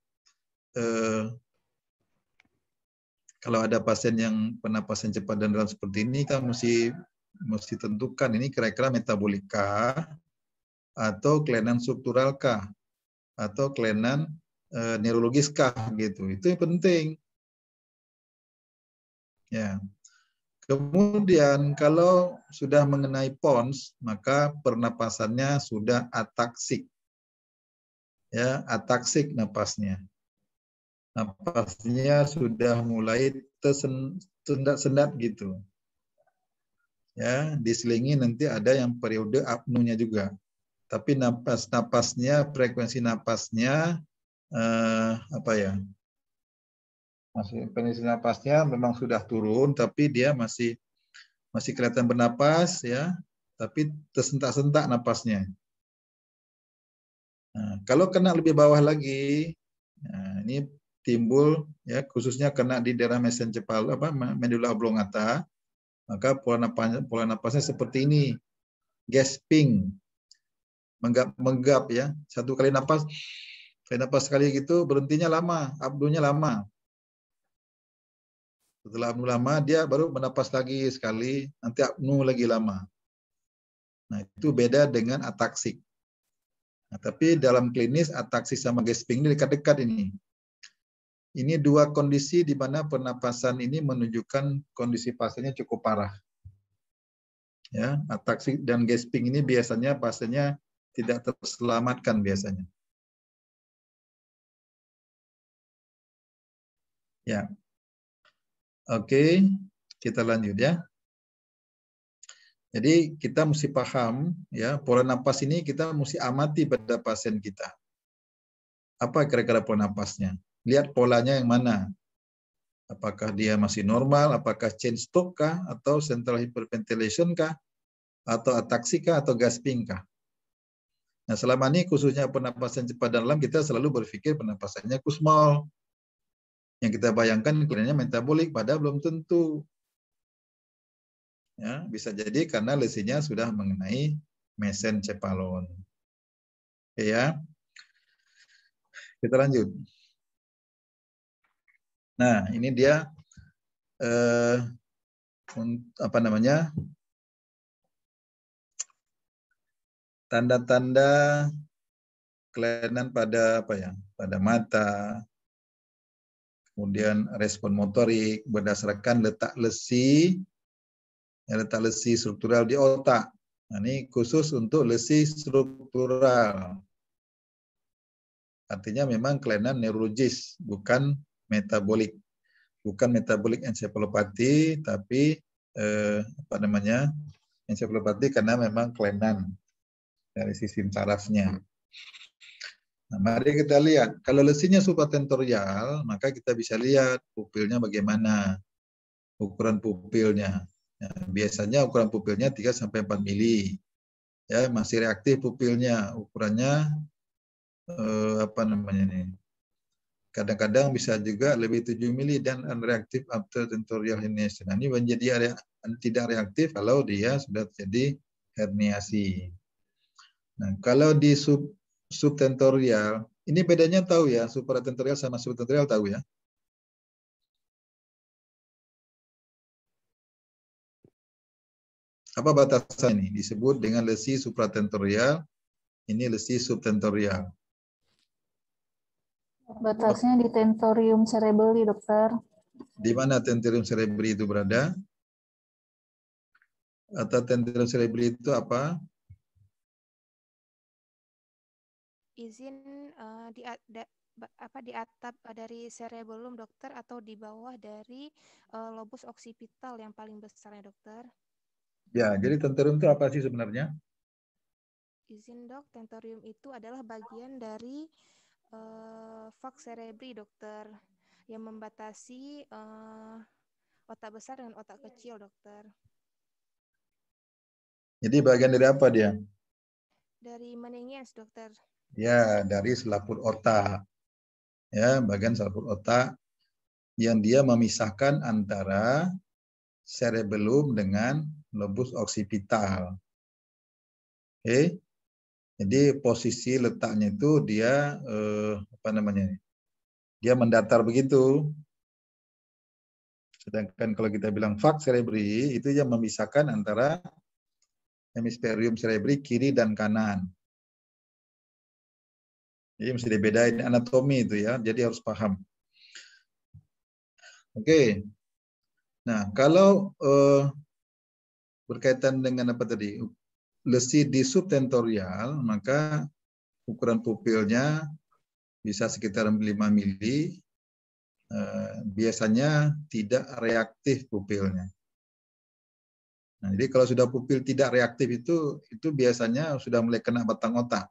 kalau ada pasien yang penapasan cepat dan dalam seperti ini, kita mesti tentukan ini kira-kira metabolikah atau kelainan strukturalkah atau kelainan neurologiskah gitu. Itu yang penting. Ya. Kemudian kalau sudah mengenai pons, maka pernapasannya sudah ataksik. Ya, ataksik napasnya. napasnya sudah mulai tersendat-sendat gitu. Ya, diselingi nanti ada yang periode apnonya juga. Tapi napasnya, frekuensi napasnya frekuensi napasnya memang sudah turun, tapi dia masih kelihatan bernapas ya, tapi tersentak-sentak napasnya. Nah, kalau kena lebih bawah lagi, nah, ini timbul ya khususnya kena di daerah mesencephalus medula oblongata, maka pola napasnya seperti ini, gasping, menggap ya. Satu kali napas sekali gitu, berhentinya lama, apnonya lama. Setelah apno lama dia baru menapas lagi sekali, nanti apno lagi lama. Nah, itu beda dengan ataksik. Nah, tapi dalam klinis ataksis sama gasping ini dekat-dekat ini. Ini dua kondisi di mana pernapasan ini menunjukkan kondisi pasiennya cukup parah. Ya, ataksik dan gasping ini biasanya pasiennya tidak terselamatkan biasanya. Ya. Oke, kita lanjut ya. Jadi kita mesti paham ya, pola napas ini kita mesti amati pada pasien kita. Apa kira-kira pola napasnya? Lihat polanya yang mana. Apakah dia masih normal, apakah chain stop kah, atau central hyperventilation kah, atau ataksi kah, atau gasping kah. Nah, selama ini khususnya pernapasan cepat dan dalam kita selalu berpikir pernapasannya kusmol. Yang kita bayangkan kliniknya metabolik, padahal belum tentu. Ya, bisa jadi karena lesinya sudah mengenai mesencephalon. Oke ya. Kita lanjut. Nah, ini dia tanda-tanda kelainan pada pada mata, kemudian respon motorik berdasarkan letak lesi struktural di otak. Nah, ini khusus untuk lesi struktural. Artinya memang kelainan neurologis, bukan metabolik. Bukan metabolik encephalopati, tapi encephalopati karena memang kelainan dari sistem sarafnya. Nah, mari kita lihat. Kalau lesinya supratentorial, maka kita bisa lihat pupilnya bagaimana. Ukuran pupilnya. Ya, biasanya ukuran pupilnya 3-4 mili. Ya, masih reaktif pupilnya. Ukurannya kadang-kadang bisa juga lebih 7 mili dan unreactive after tentorial herniation. Nah, ini menjadi tidak reaktif kalau dia sudah terjadi herniasi. Nah, kalau di subtentorial, ini bedanya tahu ya, supratentorial sama subtentorial tahu ya? Apa batasan ini? Disebut dengan lesi supratentorial, ini lesi subtentorial. Batasnya di tentorium cerebelli, dokter. Di mana tentorium cerebri itu berada? Atau tentorium cerebri itu apa? Izin di atap dari cerebellum, dokter, atau di bawah dari lobus occipital yang paling besar ya, dokter? Ya, jadi tentorium itu apa sih sebenarnya? Izin dok, tentorium itu adalah bagian dari falx cerebri, dokter, yang membatasi otak besar dengan otak kecil, dokter. Jadi bagian dari apa dia? Dari meninges, dokter. Ya, dari selaput otak. Ya, bagian selaput otak yang dia memisahkan antara cerebellum dengan lobus occipital. Oke. Jadi posisi letaknya itu dia dia mendatar begitu. Sedangkan kalau kita bilang falx cerebri itu yang memisahkan antara hemisferium cerebri kiri dan kanan. Jadi mesti dibedain anatomi itu ya. Jadi harus paham. Oke. Nah, kalau berkaitan dengan apa tadi? Lesi di subtentorial, maka ukuran pupilnya bisa sekitar 5 mili. biasanya tidak reaktif pupilnya. Nah, jadi kalau sudah pupil tidak reaktif itu biasanya sudah mulai kena batang otak.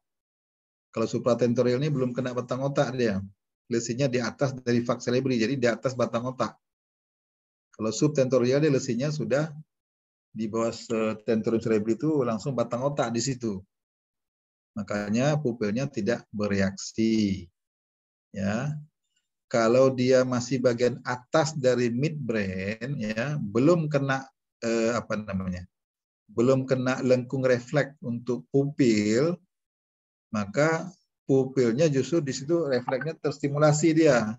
Kalau supratentorial ini belum kena batang otak dia. Lesinya di atas dari vaks cerebri, jadi di atas batang otak. Kalau subtentorial dia lesinya sudah di bawah tentorium cerebri itu langsung batang otak di situ. Makanya pupilnya tidak bereaksi. Ya. Kalau dia masih bagian atas dari midbrain, ya, belum kena belum kena lengkung refleks untuk pupil, maka pupilnya justru di situ refleksnya terstimulasi dia,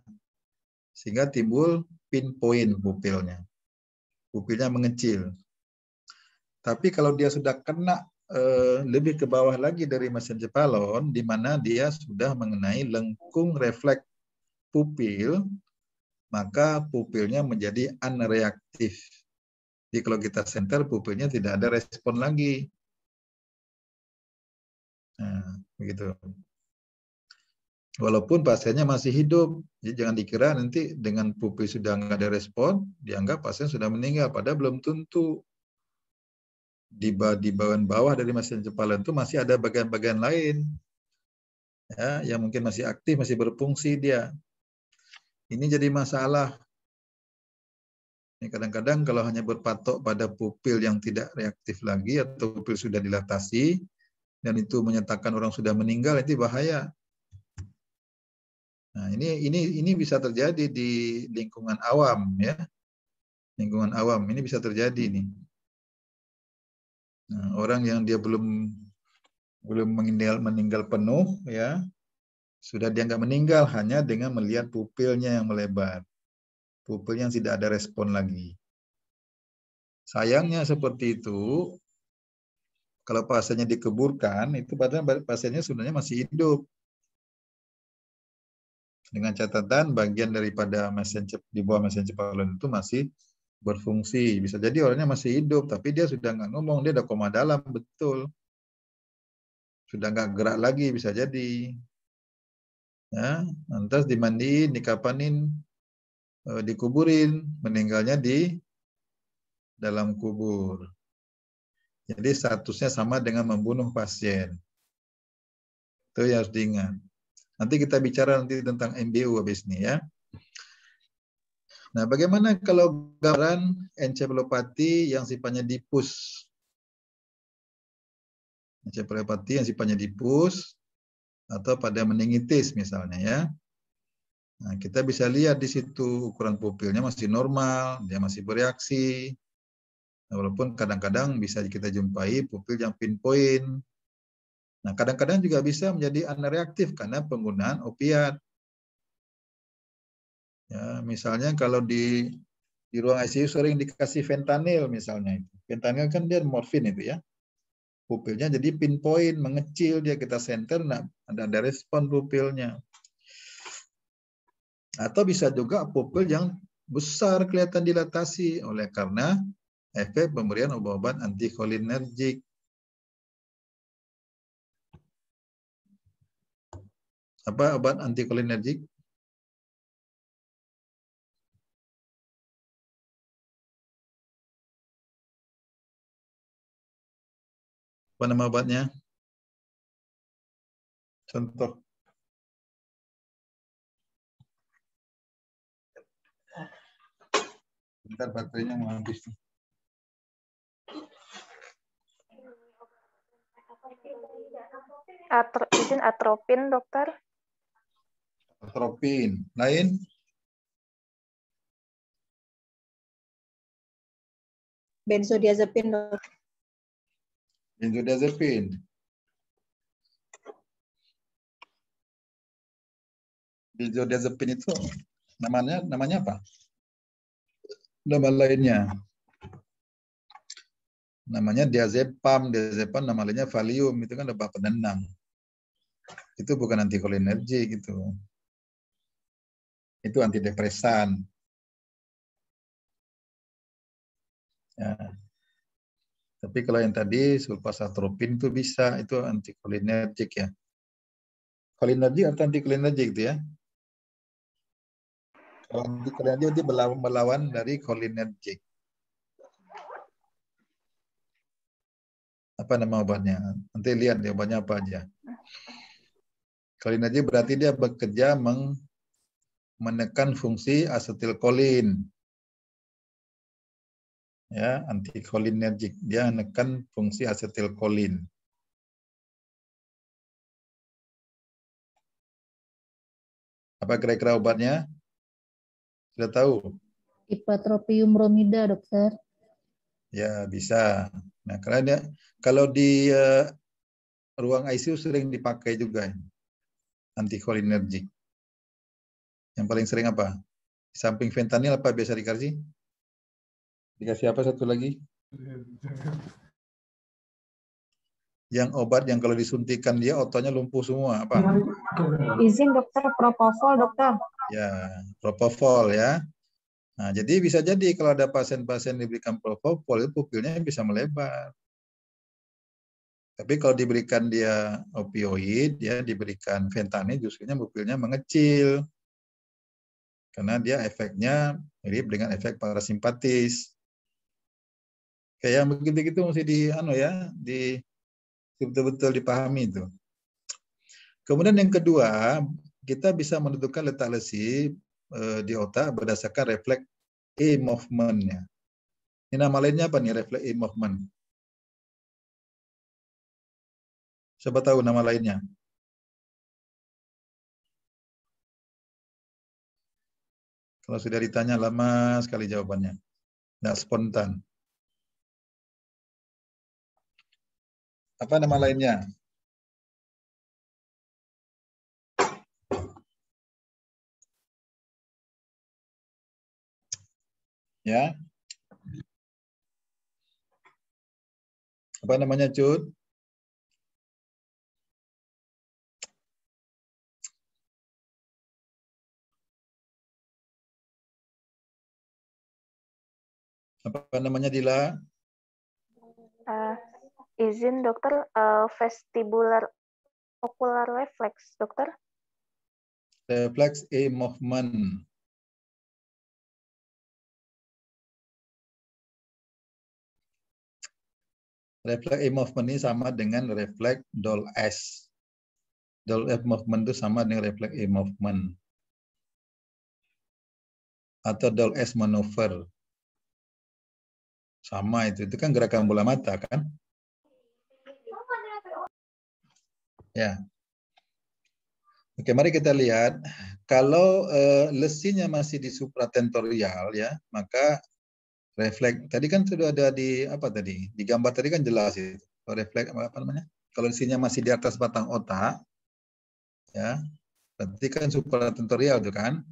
sehingga timbul pinpoint pupilnya. Pupilnya mengecil. Tapi kalau dia sudah kena lebih ke bawah lagi dari mesencephalon, di mana dia sudah mengenai lengkung refleks pupil, maka pupilnya menjadi unreaktif. Jadi kalau kita center, pupilnya tidak ada respon lagi. Nah, begitu. Walaupun pasiennya masih hidup, jadi jangan dikira nanti dengan pupil sudah nggak ada respon, dianggap pasien sudah meninggal. Padahal belum tentu. Di bagian bawah dari mesencephalon itu masih ada bagian-bagian lain, ya, yang mungkin masih aktif, masih berfungsi dia. Ini jadi masalah. Kadang-kadang kalau hanya berpatok pada pupil yang tidak reaktif lagi atau pupil sudah dilatasi dan itu menyatakan orang sudah meninggal, itu bahaya. Nah, ini bisa terjadi di lingkungan awam, ya. Lingkungan awam ini bisa terjadi nih. Nah, orang yang dia belum meninggal penuh, ya, sudah dianggap meninggal hanya dengan melihat pupilnya yang melebar. Pupil yang tidak ada respon lagi. Sayangnya seperti itu, kalau pasiennya dikeburkan, itu pasiennya sebenarnya masih hidup. Dengan catatan bagian daripada di bawah mesencephalon itu masih berfungsi. Bisa jadi orangnya masih hidup, tapi dia sudah nggak ngomong, dia udah koma dalam, betul. Sudah nggak gerak lagi, bisa jadi. Ya, lantas dimandiin, dikapanin, dikuburin, meninggalnya di dalam kubur. Jadi statusnya sama dengan membunuh pasien. Itu yang harus diingat. Nanti kita bicara nanti tentang MBU habis ini, ya. Nah, bagaimana kalau gambaran encephalopati yang sifatnya difus? Encephalopati yang sifatnya difus atau pada meningitis misalnya, ya. Nah, kita bisa lihat di situ ukuran pupilnya masih normal, dia masih bereaksi. Walaupun kadang-kadang bisa kita jumpai pupil yang pinpoint. Nah, kadang-kadang juga bisa menjadi unreaktif karena penggunaan opiat. Ya, misalnya kalau di ruang ICU sering dikasih fentanyl misalnya. Fentanyl kan dia morfin itu, ya. Pupilnya jadi pinpoint, mengecil, dia kita center, nah, ada respon pupilnya. Atau bisa juga pupil yang besar kelihatan dilatasi oleh karena efek pemberian obat-obat antikolinergik. Apa obat antikolinergik? Apa nama obatnya? Contoh. Bentar, baterainya mau habis. Izin atropin, dokter. Atropin. Lain? Benzodiazepin, dok. Benzodiazepin. Benzodiazepin itu namanya apa? Nama lainnya. Namanya diazepam. Diazepam nama lainnya Valium. Itu kan obat penenang. Itu bukan antikolinergik gitu. Itu antidepresan. Ya. Tapi kalau yang tadi sulfasatropin itu bisa, itu antikolinergik, ya. Kolinergik atau antikolinergik itu, ya? Kalau antikolinergic dia melawan dari cholinergic. Apa nama obatnya? Nanti lihat dia obatnya apa aja. Cholinergic berarti dia bekerja menekan fungsi asetilkolin. Ya, anticholinergic. Dia menekan fungsi asetilkolin. Apa kira-kira obatnya? Sudah tahu? Ipratropium bromida, dokter. Ya, bisa. Nah, karena dia, kalau di ruang ICU sering dipakai juga anticholinergic. Yang paling sering apa? Di samping fentanyl apa biasa dikasih? Dikasih apa satu lagi? Yang obat yang kalau disuntikan dia otaknya lumpuh semua. Apa? Izin dokter, propofol dokter. Ya, propofol ya. Nah, jadi bisa jadi kalau ada pasien-pasien diberikan propofol, itu pupilnya bisa melebar. Tapi kalau diberikan dia opioid, ya diberikan fentanyl, justru pupilnya mengecil. Karena dia efeknya mirip dengan efek parasimpatis. Kayak yang begitu-gitu mesti betul-betul dipahami itu. Kemudian yang kedua, kita bisa menentukan letak lesi di otak berdasarkan refleks E movement-nya. Ini nama lainnya apa nih refleks E movement? Siapa tahu nama lainnya? Kalau sudah ditanya lama sekali jawabannya. Nggak spontan. Apa nama lainnya? Ya. Apa namanya, Cut? Apa namanya, Dila? Izin dokter, vestibular ocular reflex, dokter. Refleks E movement. Refleks E movement ini sama dengan refleks DOL-S. DOL-S movement itu sama dengan refleks E movement. Atau DOL-S maneuver. Sama itu kan gerakan bola mata kan? Ya. Oke, mari kita lihat. Kalau lesinya masih di supratentorial ya, maka refleks tadi kan sudah ada di apa tadi? Di gambar tadi kan jelas itu. Refleks apa namanya? Kalau lesinya masih di atas batang otak, ya, berarti kan supratentorial itu kan.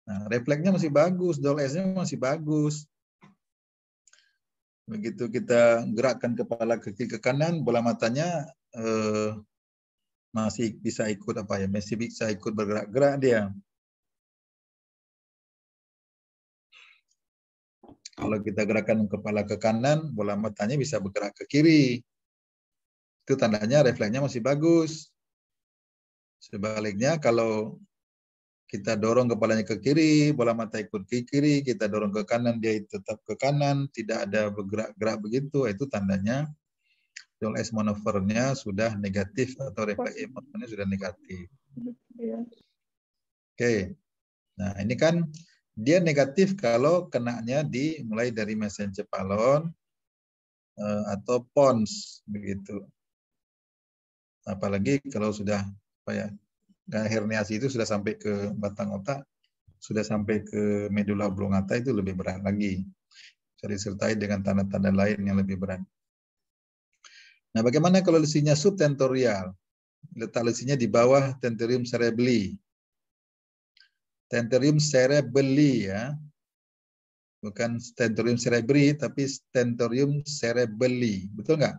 Nah, refleksnya masih bagus, DOL-S-nya masih bagus. Begitu kita gerakkan kepala ke kiri ke kanan, bola matanya masih bisa ikut apa ya? Masih bisa ikut bergerak-gerak dia. Kalau kita gerakkan kepala ke kanan, bola matanya bisa bergerak ke kiri. Itu tandanya refleksnya masih bagus. Sebaliknya kalau kita dorong kepalanya ke kiri, bola mata ikut ke kiri, kita dorong ke kanan, dia tetap ke kanan, tidak ada bergerak-gerak begitu, itu tandanya DOL-S maneuvernya sudah negatif atau refleks E movement-nya sudah negatif. Oke. Nah, ini kan dia negatif kalau kenanya mulai dari mesencephalon atau pons begitu. Apalagi kalau sudah herniasi itu sudah sampai ke batang otak, sudah sampai ke medula oblongata itu lebih berat lagi. Bisa disertai dengan tanda-tanda lain yang lebih berat. Nah, bagaimana kalau lesinya subtentorial? Letak lesinya di bawah tentorium cerebelli. Tentorium cerebelli ya. Bukan tentorium cerebri, tapi tentorium cerebelli. Betul nggak?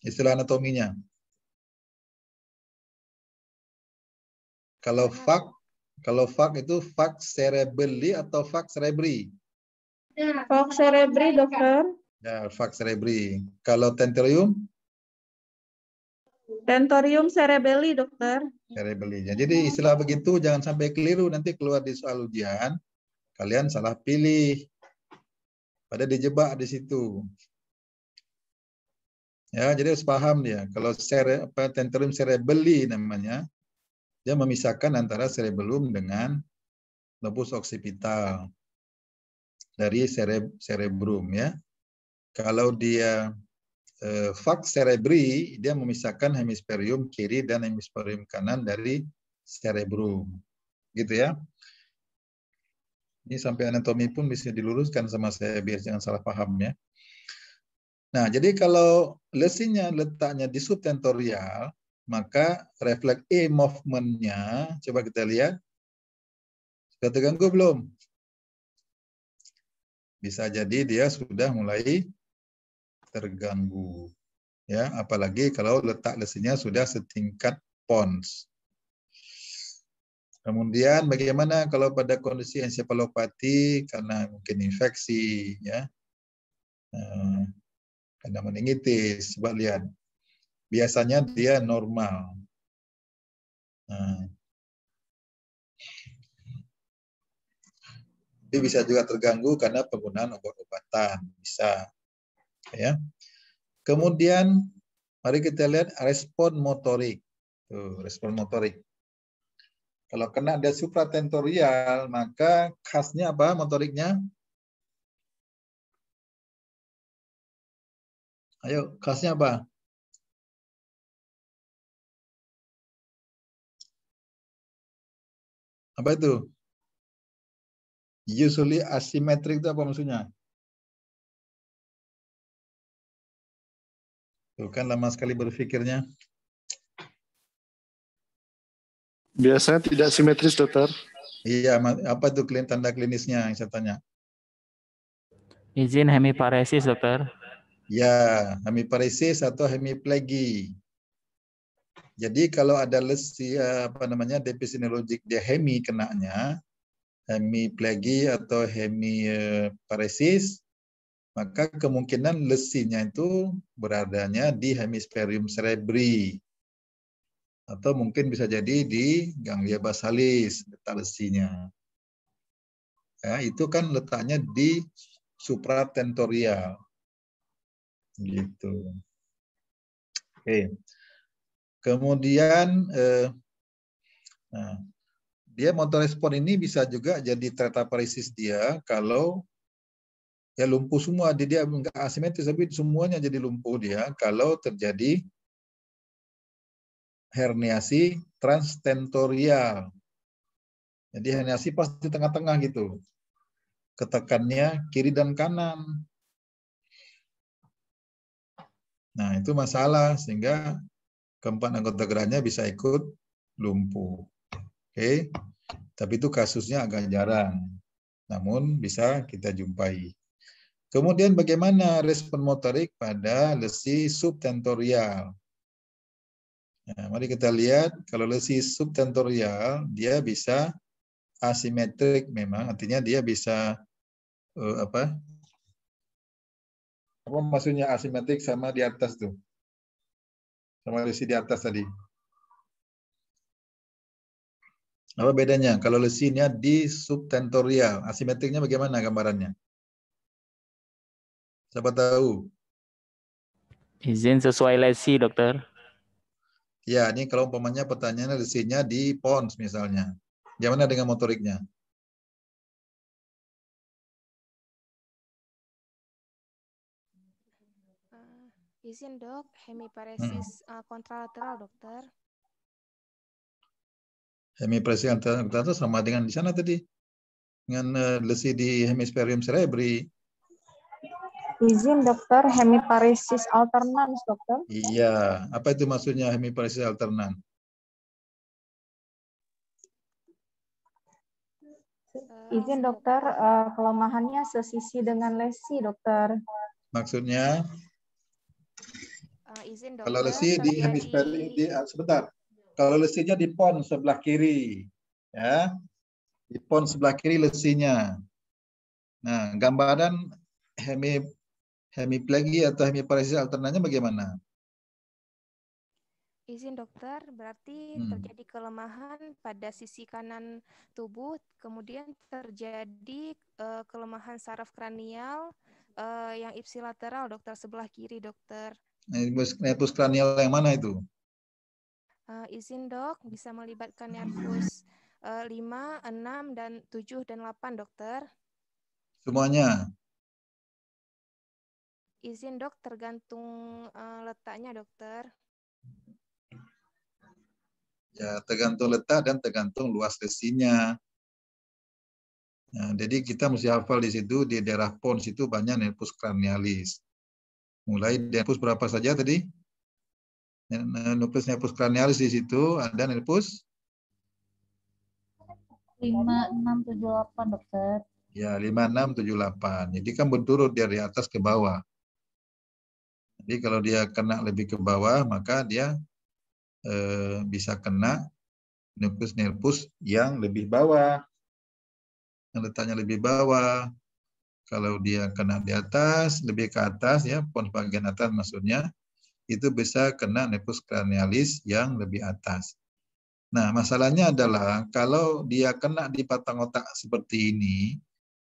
Istilah anatominya. Kalau FAK itu FAK cerebelli atau FAK cerebri? FAK cerebri dokter. Ya, FAK cerebri. Kalau tentorium? Tentorium cerebelli, dokter. Cerebelli. Jadi istilah begitu jangan sampai keliru, nanti keluar di soal ujian kalian salah pilih. Pada dijebak di situ. Ya, jadi harus paham dia. Kalau tentorium cerebelli namanya, dia memisahkan antara cerebellum dengan lobus occipital dari cerebrum ya. Kalau dia Fax cerebri, dia memisahkan hemisferium kiri dan hemisferium kanan dari cerebrum. Gitu ya. Ini sampai anatomi pun bisa diluruskan sama saya biar jangan salah paham ya. Nah, jadi kalau lesinya letaknya di subtentorial, maka refleks E movement-nya, coba kita lihat, sudah terganggu belum? Bisa jadi dia sudah mulai terganggu. Ya, apalagi kalau letak lesinya sudah setingkat pons. Kemudian bagaimana kalau pada kondisi ensefalopati karena mungkin infeksi, ya, karena meningitis, coba lihat. Biasanya dia normal. Tapi bisa juga terganggu karena penggunaan obat-obatan, bisa. Ya. Kemudian mari kita lihat respon motorik. Tuh, respon motorik. Kalau kena ada supratentorial, maka khasnya apa motoriknya? Ayo, khasnya apa? Apa itu? Usually asymmetric itu apa maksudnya? Tuh kan lama sekali berpikirnya. Biasanya tidak simetris, dokter. Iya, apa itu tanda klinisnya yang saya tanya? Izin hemiparesis, dokter. Ya, hemiparesis atau hemiplegi. Jadi kalau ada lesi defisi neurologik dia hemi kenanya, hemiplegi atau hemiparesis, maka kemungkinan lesinya itu beradanya di hemisferium cerebri. Atau mungkin bisa jadi di ganglia basalis letak lesinya. Ya, itu kan letaknya di supratentorial. Gitu. Oke. Kemudian dia motor respon ini bisa juga jadi tetraparesis dia kalau ya lumpuh semua, dia enggak asimetris tapi semuanya jadi lumpuh dia kalau terjadi herniasi transtentorial. Jadi herniasi pas di tengah-tengah gitu. Ketekannya kiri dan kanan. Nah, itu masalah sehingga keempat anggota gerahnya bisa ikut lumpuh. Oke. Tapi itu kasusnya agak jarang. Namun bisa kita jumpai. Kemudian bagaimana respon motorik pada lesi subtentorial? Nah, mari kita lihat kalau lesi subtentorial dia bisa asimetrik memang, artinya dia bisa apa maksudnya asimetrik sama di atas tuh, sama lesi di atas tadi. Apa bedanya? Kalau lesinya di subtentorial, asimetriknya bagaimana gambarannya? Siapa tahu? Izin sesuai lesi, dokter. Ya, ini kalau umpamanya pertanyaannya lesinya di pons misalnya. Gimana dengan motoriknya? Izin dok, hemiparesis kontralateral dokter. Hemiparesis kontralateral sama dengan di sana tadi. Dengan lesi di hemisferium cerebri. Izin dokter, hemiparesis alternans, dokter. Iya, apa itu maksudnya hemiparesis alternan? Izin dokter, kelemahannya sesisi dengan lesi, dokter. Maksudnya? Izin dokter. Kalau lesi di hemisferium sebentar. Kalau lesinya di pons sebelah kiri, ya, di pons sebelah kiri lesinya. Nah, gambaran hemiplegi atau hemiparesis alternannya bagaimana? Izin dokter, berarti terjadi kelemahan pada sisi kanan tubuh, kemudian terjadi kelemahan saraf kranial yang ipsilateral dokter, sebelah kiri dokter. Nervus kranial yang mana itu? Izin dok, bisa melibatkan nervus 5, 6, dan 7, dan 8 dokter. Semuanya? Izin dok, tergantung letaknya dokter. Ya, tergantung letak dan tergantung luas lesinya. Nah, jadi kita mesti hafal di situ, di daerah pons itu banyak nervus cranialis. Mulai nervus berapa saja tadi? Nervus cranialis di situ ada nervus 5, 6, 7, 8 dokter. ya 5, 6, 7, 8. Jadi kan berturut dari atas ke bawah. Jadi kalau dia kena lebih ke bawah, maka dia bisa kena nervus yang lebih bawah, yang letaknya lebih bawah. Kalau dia kena di atas, lebih ke atas ya, pons bagian atas maksudnya, itu bisa kena nervus cranialis yang lebih atas. Nah, masalahnya adalah kalau dia kena di batang otak seperti ini,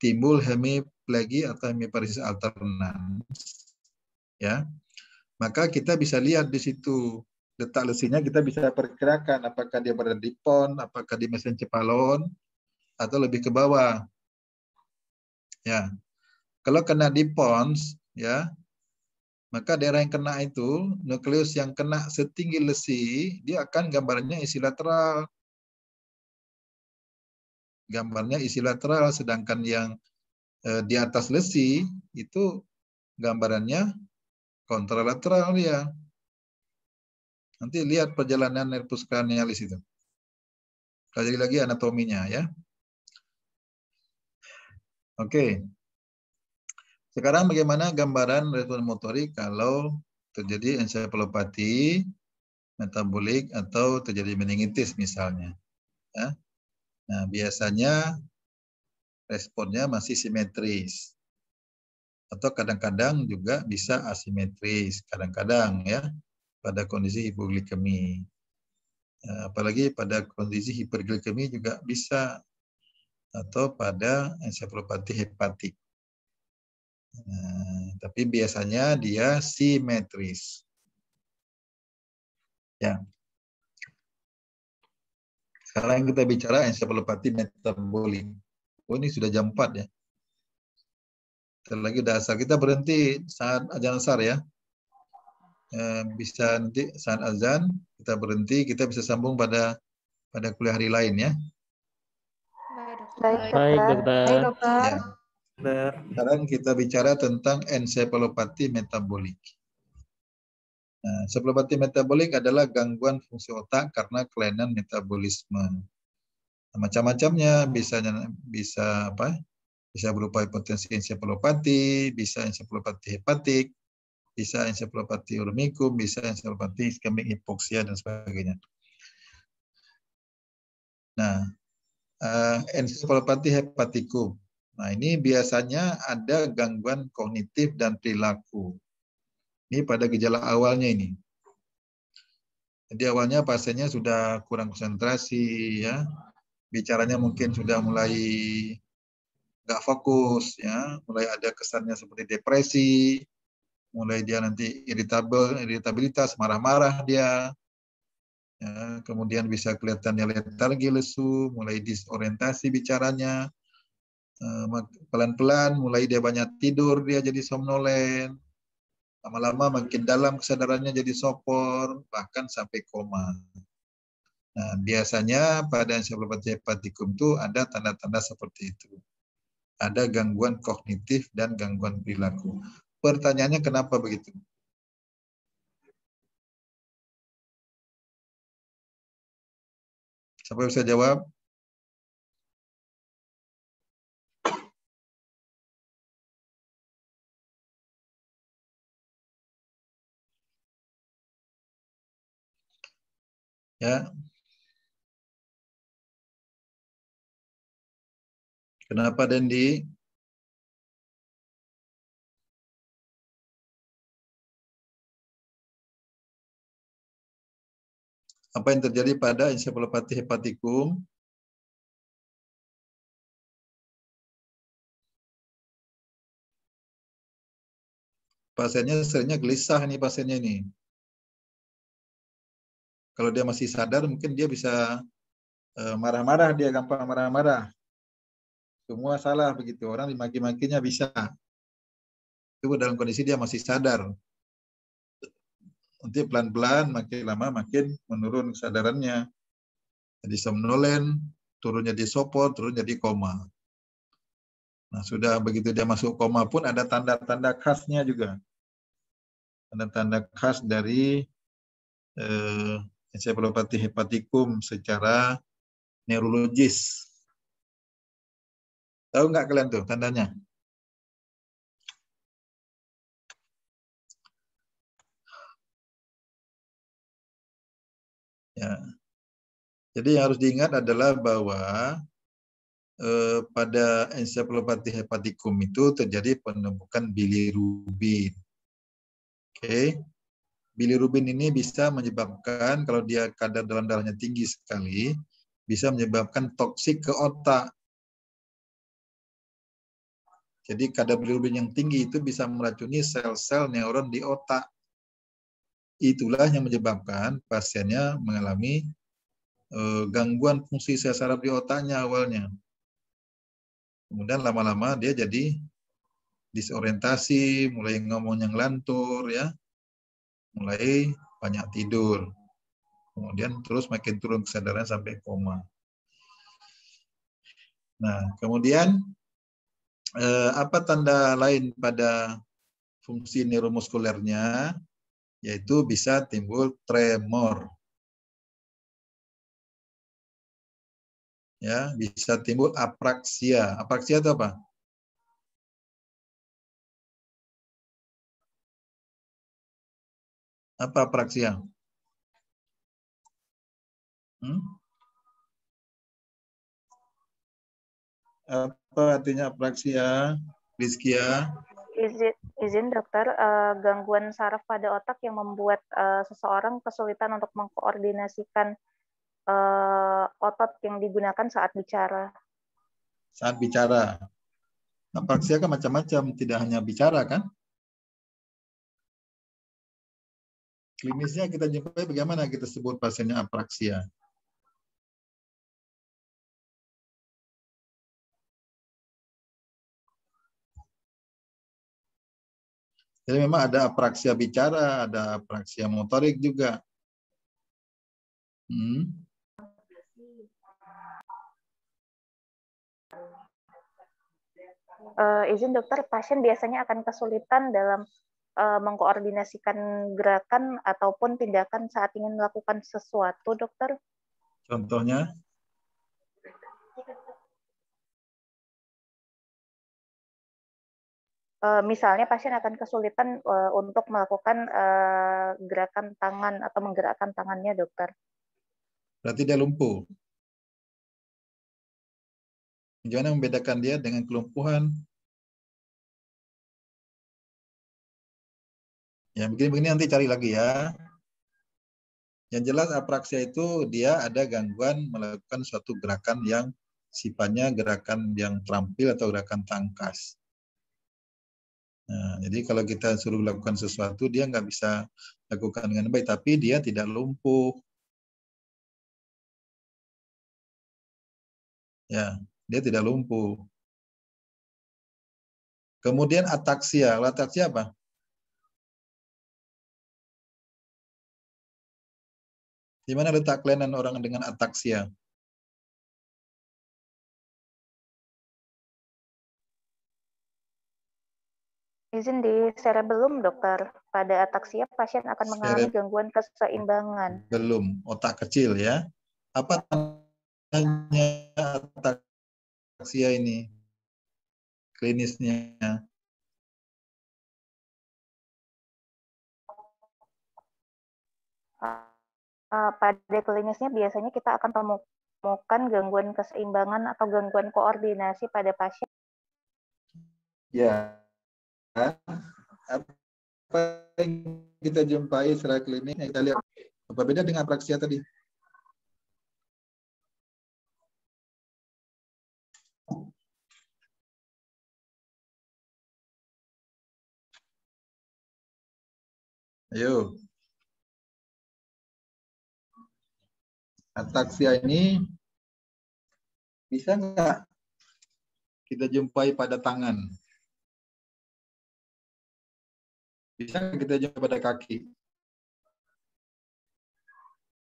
timbul hemiplegi atau hemiparesis alternans, ya. Maka kita bisa lihat di situ letak lesinya, kita bisa perkirakan apakah dia berada di pon, apakah di mesencephalon, atau lebih ke bawah. Ya, kalau kena di pons, ya, maka daerah yang kena itu, nukleus yang kena setinggi lesi, dia akan gambarnya isi lateral. Gambarnya isi lateral, sedangkan yang di atas lesi itu gambarannya kontralateral dia. Nanti lihat perjalanan nervus cranialis itu. Pelajari lagi anatominya ya. Oke. Sekarang bagaimana gambaran respons motorik kalau terjadi ensefalopati metabolik atau terjadi meningitis misalnya. Ya. Nah, biasanya responnya masih simetris. Atau kadang-kadang juga bisa asimetris. Kadang-kadang ya. Pada kondisi hipoglikemi. Apalagi pada kondisi hiperglikemi juga bisa, atau pada ensefalopati hepatik. Tapi biasanya dia simetris. Ya. Sekarang kita bicara ensefalopati metabolik. Oh, ini sudah jam 4 ya. Lagi dasar kita berhenti saat azan asar ya. Bisa nanti saat azan kita berhenti, kita bisa sambung pada kuliah hari lain ya. Baik, dokter. Ya. Sekarang kita bicara tentang ensefalopati metabolik. Nah, ensefalopati metabolik adalah gangguan fungsi otak karena kelainan metabolisme. Nah, macam-macamnya bisa apa? Bisa berupa hipotensi ensefalopati, bisa ensefalopati hepatik, bisa ensefalopati uremicum, bisa ensefalopati iskemik hipoksia dan sebagainya. Nah, ensefalopati hepatikum. Nah, ini biasanya ada gangguan kognitif dan perilaku. Ini pada gejala awalnya ini. Jadi awalnya pasiennya sudah kurang konsentrasi, ya, bicaranya mungkin sudah mulai nggak fokus, ya, mulai ada kesannya seperti depresi, mulai dia nanti iritabilitas, marah-marah dia, ya, kemudian bisa kelihatannya letargi, lesu, mulai disorientasi bicaranya, pelan-pelan mulai dia banyak tidur, dia jadi somnolen, lama-lama makin dalam kesadarannya jadi sopor, bahkan sampai koma. Nah, biasanya pada ensefalopati hepatikum itu ada tanda-tanda seperti itu. Ada gangguan kognitif dan gangguan perilaku. Pertanyaannya kenapa begitu? Siapa bisa jawab? Ya. Kenapa, Dendi? Apa yang terjadi pada ensefalopati hepatikum? Pasiennya seringnya gelisah nih pasiennya ini. Kalau dia masih sadar mungkin dia bisa marah-marah, dia gampang marah-marah. Semua salah begitu, orang dimaki-makinya bisa. Itu dalam kondisi dia masih sadar. Nanti pelan-pelan makin lama makin menurun kesadarannya. Jadi somnolen, turunnya di sopor, turun jadi koma. Nah, sudah begitu dia masuk koma pun ada tanda-tanda khasnya juga. Tanda-tanda khas dari ensefalopati hepatikum secara neurologis. Tahu nggak kalian tuh tandanya? Ya. Jadi yang harus diingat adalah bahwa pada ensefalopati hepatikum itu terjadi penumpukan bilirubin. Oke. Bilirubin ini bisa menyebabkan, kalau dia kadar dalam darahnya tinggi sekali, bisa menyebabkan toksik ke otak. Jadi kadar bilirubin yang tinggi itu bisa meracuni sel-sel neuron di otak. Itulah yang menyebabkan pasiennya mengalami gangguan fungsi sel saraf di otaknya awalnya. Kemudian lama-lama dia jadi disorientasi, mulai ngomong yang lantur, ya, mulai banyak tidur. Kemudian terus makin turun kesadaran sampai koma. Nah, kemudian apa tanda lain pada fungsi neuromuskulernya? Yaitu bisa timbul tremor. Ya, bisa timbul apraksia. Apraksia itu apa? Apa apraksia? Apa artinya apraksia, Rizkia? Izin dokter, gangguan saraf pada otak yang membuat seseorang kesulitan untuk mengkoordinasikan otot yang digunakan saat bicara. Saat bicara. Apraksia kan macam-macam, tidak hanya bicara kan? Klinisnya kita jumpai bagaimana kita sebut pasiennya apraksia. Jadi memang ada apraksia bicara, ada apraksia motorik juga. Izin dokter, pasien biasanya akan kesulitan dalam mengkoordinasikan gerakan ataupun tindakan saat ingin melakukan sesuatu, dokter. Contohnya? Misalnya pasien akan kesulitan untuk melakukan gerakan tangan atau menggerakkan tangannya, dokter. Berarti dia lumpuh. Gimana membedakan dia dengan kelumpuhan? Ya, begini-begini nanti cari lagi ya. Yang jelas apraksia itu dia ada gangguan melakukan suatu gerakan yang sifatnya gerakan yang terampil atau gerakan tangkas. Nah, jadi kalau kita suruh lakukan sesuatu, dia nggak bisa lakukan dengan baik, tapi dia tidak lumpuh. Ya, dia tidak lumpuh. Kemudian ataksia. Ataksia apa? Di mana letak kelainan orang dengan ataksia? Izin di cerebellum, dokter. Pada ataksia, pasien akan mengalami gangguan keseimbangan. Belum, otak kecil ya. Apa tandanya ataksia ini? Klinisnya. Pada klinisnya biasanya kita akan temukan gangguan keseimbangan atau gangguan koordinasi pada pasien. Ya. Apa yang kita jumpai secara klinis, kita lihat apa beda dengan apraksia tadi? Ayo. Ataksia ini bisa nggak kita jumpai pada tangan? Bisa nggak kita jumpai pada kaki?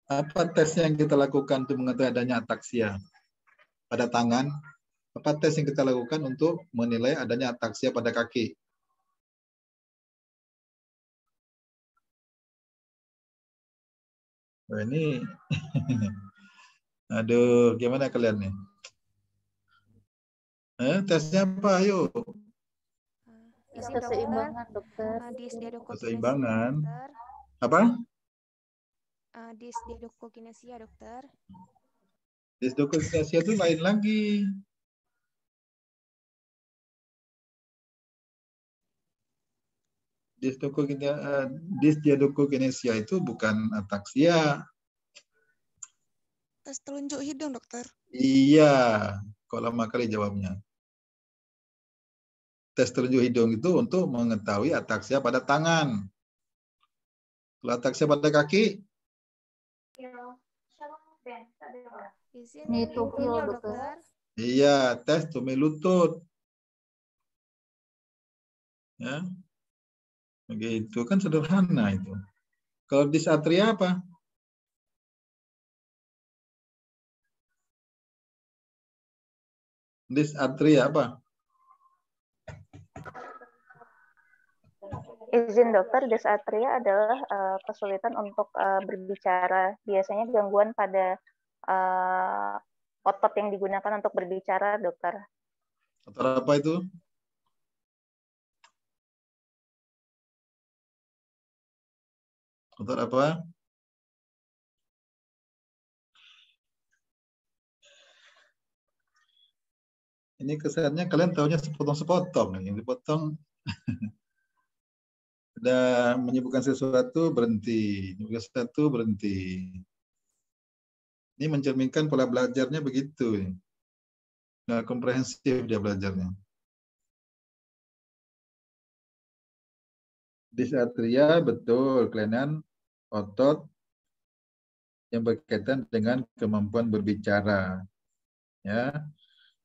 Apa tes yang kita lakukan untuk mengetahui adanya ataksia pada tangan? Apa tes yang kita lakukan untuk menilai adanya ataksia pada kaki? Wah, ini, aduh, gimana kalian nih? Tesnya apa? Ayo. Izin dokter. Keseimbangan, dokter. Keseimbangan. dokter. Apa? Dysdiadochokinesia, dokter. Dysdiadochokinesia itu lain lagi. Dysdiadochokinesia itu bukan ataksia. Tes telunjuk hidung, dokter. Iya, kok lama kali jawabnya. Tes telunjuk hidung itu untuk mengetahui ataksia pada tangan. Kalau ataksia pada kaki? Izin Mitofil, lututnya, dokter. Iya, tes tumit lutut. Ya, begitu kan sederhana itu. Kalau dysarthria apa? Dysarthria apa? Izin dokter, dysarthria adalah kesulitan untuk berbicara. Biasanya gangguan pada otot yang digunakan untuk berbicara, dokter. Otot apa itu? Otot apa? Ini kesannya kalian tahunya sepotong-sepotong. Yang dipotong sudah menyebutkan sesuatu berhenti, menyebutkan sesuatu berhenti. Ini mencerminkan pola belajarnya begitu. Nggak komprehensif dia belajarnya. Dysarthria betul, kelainan otot yang berkaitan dengan kemampuan berbicara. Ya,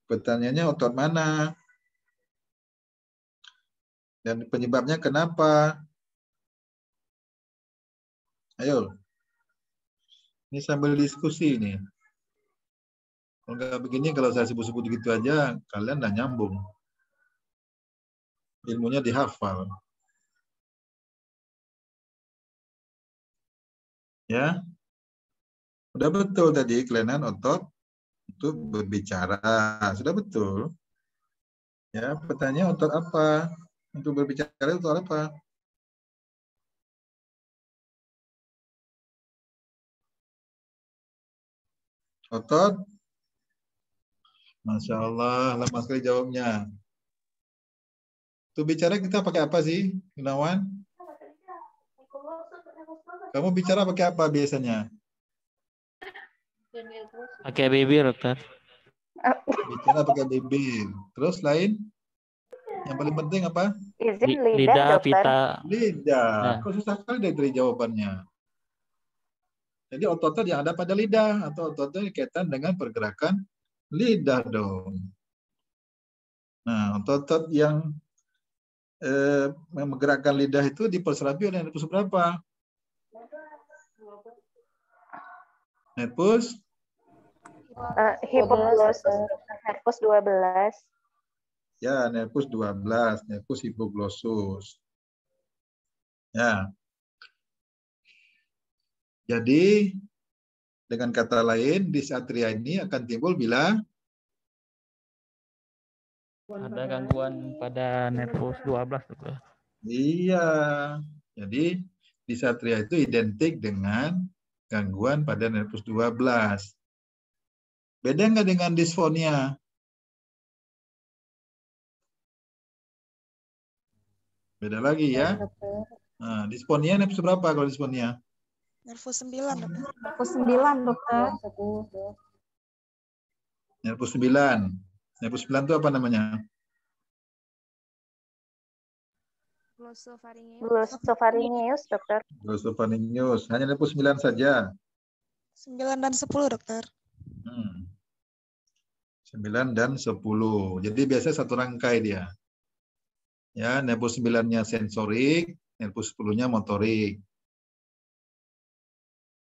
pertanyaannya otot mana? Dan penyebabnya kenapa? Ayo. Ini sambil diskusi nih. Kalau nggak begini, kalau saya sebut-sebut gitu aja, kalian nggak nyambung. Ilmunya dihafal. Ya, udah betul tadi kelainan otot untuk berbicara, sudah betul. Ya, pertanyaan otot apa? Untuk berbicara itu otot apa? Otot? Masya Allah, lama sekali jawabnya. Untuk bicara kita pakai apa sih, Gunawan? Kamu bicara pakai apa biasanya? Pakai bibir, dokter. Bicara pakai bibir. Terus lain? Yang paling penting apa? Izin lidah, Lidah, dokter. pita. Lidah. Nah. Kok susah sekali dari jawabannya. Jadi otot yang ada pada lidah atau otot kaitan dengan pergerakan lidah dong. Nah, otot yang menggerakkan lidah itu diperserapi oleh nervus berapa? Nervus? Hipoglossus, nervus 12. Ya, nervus 12, nervus hipoglossus. Ya. Jadi, dengan kata lain, dysarthria ini akan timbul bila Ada gangguan pada nervus 12, dokter. Iya. Jadi, dysarthria itu identik dengan gangguan pada nervus 12. Beda nggak dengan disfonia? Beda lagi ya. Nah, disfonia nervus berapa kalau disfonia? Nervus 9, dokter. Nervus 9, dokter. Nervus 9. Nervus 9 itu apa namanya? Glossopharyngeus, dokter. Glossopharyngeus. Hanya nepus 9 saja. 9 dan 10, dokter. 9 dan 10. Jadi biasanya satu rangkai dia. Ya, nervus 9-nya sensorik, nervus 10-nya motorik.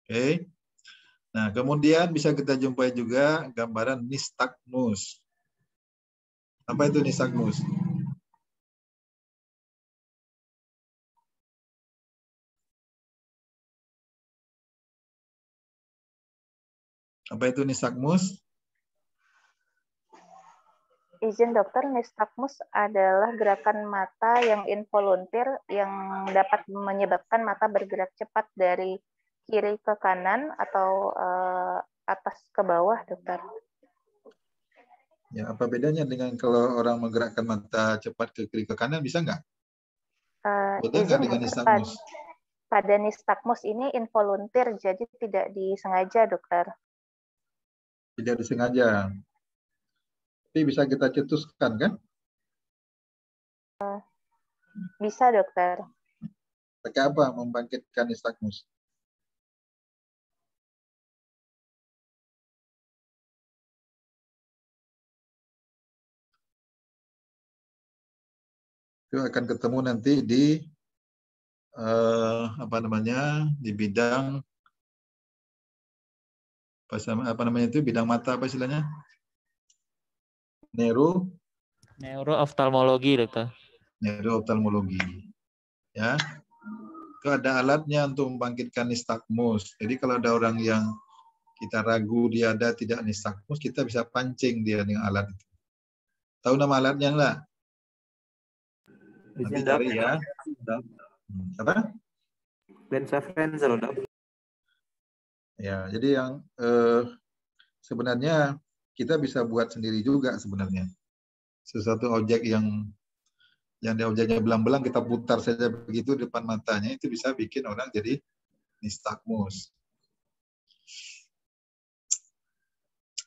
Oke. Nah, kemudian bisa kita jumpai juga gambaran nystagmus. Apa itu nystagmus? Apa itu nystagmus? Izin dokter, nystagmus adalah gerakan mata yang involuntir yang dapat menyebabkan mata bergerak cepat dari kiri ke kanan atau atas ke bawah, dokter. Ya, apa bedanya dengan kalau orang menggerakkan mata cepat ke kiri ke kanan, bisa nggak? Beda nggak dengan nystagmus? Pada nystagmus ini involuntir, jadi tidak disengaja, dokter. Tidak disengaja. Tapi bisa kita cetuskan, kan? Bisa, dokter. Pakai apa membangkitkan nystagmus? Itu akan ketemu nanti di di bidang bidang mata, apa istilahnya? Neurooftalmologi, dokter. Neurooftalmologi. Ya. Itu ada alatnya untuk membangkitkan nystagmus. Jadi kalau ada orang yang kita ragu dia ada tidak nystagmus, kita bisa pancing dia dengan alat itu. Tahu nama alatnya enggak? Nanti cari ya. Apa? Lensa Frenzel, dok. Ya, jadi yang sebenarnya kita bisa buat sendiri juga sebenarnya. Sesuatu objek yang di objeknya belang-belang kita putar saja begitu depan matanya, itu bisa bikin orang jadi nystagmus.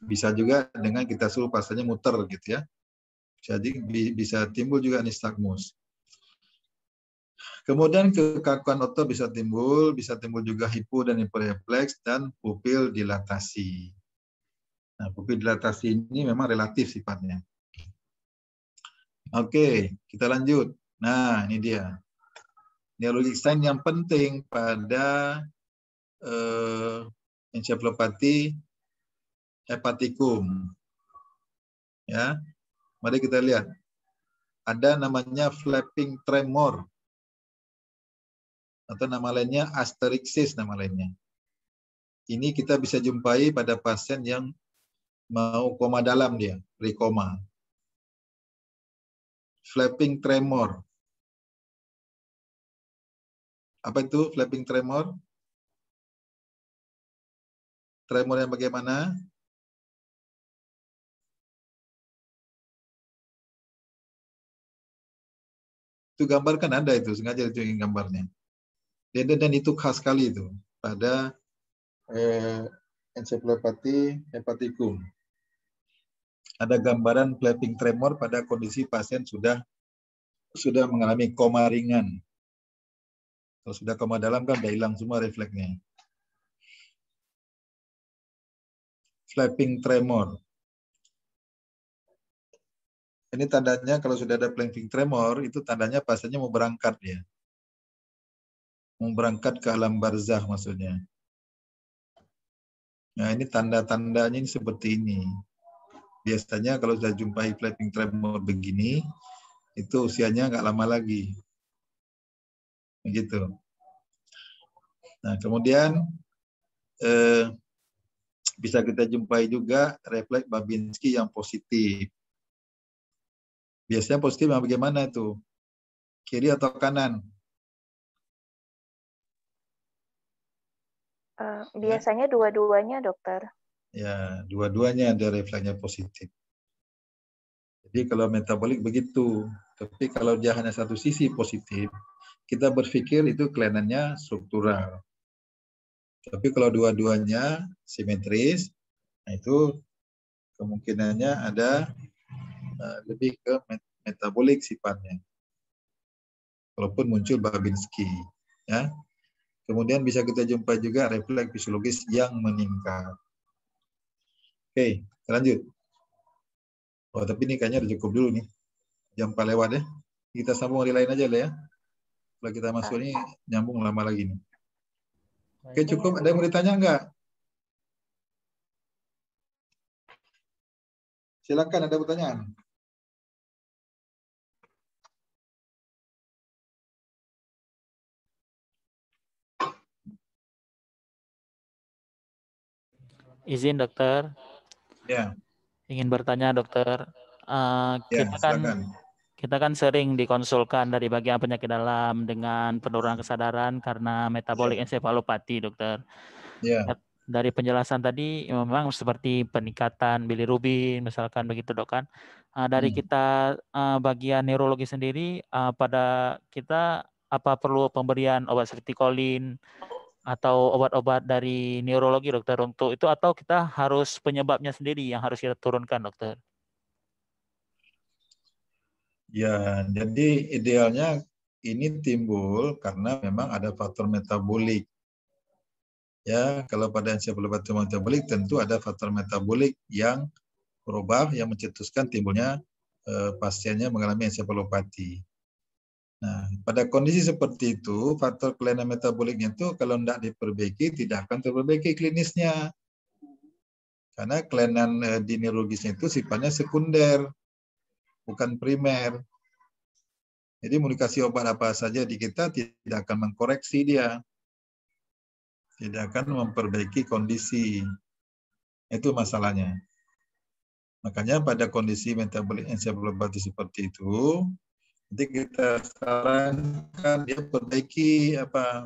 Bisa juga dengan kita suruh pasanya muter gitu ya. Jadi bisa timbul juga nystagmus. Kemudian kekakuan otot bisa timbul juga hipo dan hiperrefleks dan pupil dilatasi. Nah, pupil dilatasi ini memang relatif sifatnya. Oke, kita lanjut. Nah, ini dia. Neurologic sign yang penting pada encephalopati hepatikum. Ya. Mari kita lihat. Ada namanya flapping tremor. Atau nama lainnya asterixis nama lainnya. Ini kita bisa jumpai pada pasien yang mau koma dalam dia, pre-koma. Flapping tremor. Apa itu flapping tremor? Tremor yang bagaimana? Itu gambar kan ada itu, sengaja ditunjukin gambarnya. Dan itu khas sekali itu pada encephalopati hepatikum. Ada gambaran flapping tremor pada kondisi pasien sudah mengalami koma ringan. Kalau sudah koma dalam kan sudah hilang semua refleksnya. Flapping tremor. Ini tandanya kalau sudah ada flapping tremor, itu tandanya pasiennya mau berangkat dia. Mau berangkat ke alam barzah maksudnya. Nah, ini tanda-tandanya ini seperti ini. Biasanya kalau sudah jumpai flapping tremor begini, itu usianya nggak lama lagi. Begitu. Nah, kemudian bisa kita jumpai juga refleks Babinski yang positif. Biasanya positif yang bagaimana itu? Kiri atau kanan? Biasanya dua-duanya, dokter. Ya, dua-duanya ada refleksnya positif. Jadi kalau metabolik begitu, tapi kalau dia hanya satu sisi positif, kita berpikir itu kelihatannya struktural. Tapi kalau dua-duanya simetris, nah itu kemungkinannya ada lebih ke metabolik sifatnya. walaupun muncul Babinski. Ya. Kemudian bisa kita jumpa juga refleks fisiologis yang meningkat. Oke, lanjut. Oh, tapi ini kayaknya udah cukup dulu nih. Jam 4 lewat ya. Kita sambung hari lain aja lah ya. Kalau kita masuk ini nyambung lama lagi nih. Oke, cukup. Ada yang mau ditanya enggak? Silakan, ada pertanyaan. Izin dokter. Ya. Ingin bertanya dokter. Ya, silakan. Kita kan sering dikonsulkan dari bagian penyakit dalam dengan penurunan kesadaran karena metabolik ensefalopati, dokter. Ya. Dari penjelasan tadi memang seperti peningkatan bilirubin, misalkan begitu dok kan. Dari kita bagian neurologi sendiri, pada kita apa perlu pemberian obat seperti kolin atau obat-obat dari neurologi dokter untuk itu, atau kita harus penyebabnya sendiri yang harus kita turunkan dokter? Ya, jadi idealnya ini timbul karena memang ada faktor metabolik. Ya, kalau pada ensefalopati metabolik tentu ada faktor metabolik yang berubah yang mencetuskan timbulnya pasiennya mengalami ensefalopati. Nah, pada kondisi seperti itu, faktor kelainan metaboliknya itu kalau tidak diperbaiki, tidak akan terperbaiki klinisnya. Karena kelainan di neurologisnya itu sifatnya sekunder, bukan primer. Jadi mau dikasih obat apa saja di kita tidak akan mengkoreksi dia. Tidak akan memperbaiki kondisi. Itu masalahnya. Makanya pada kondisi metabolik ensefalopati seperti itu, jadi kita sarankan dia perbaiki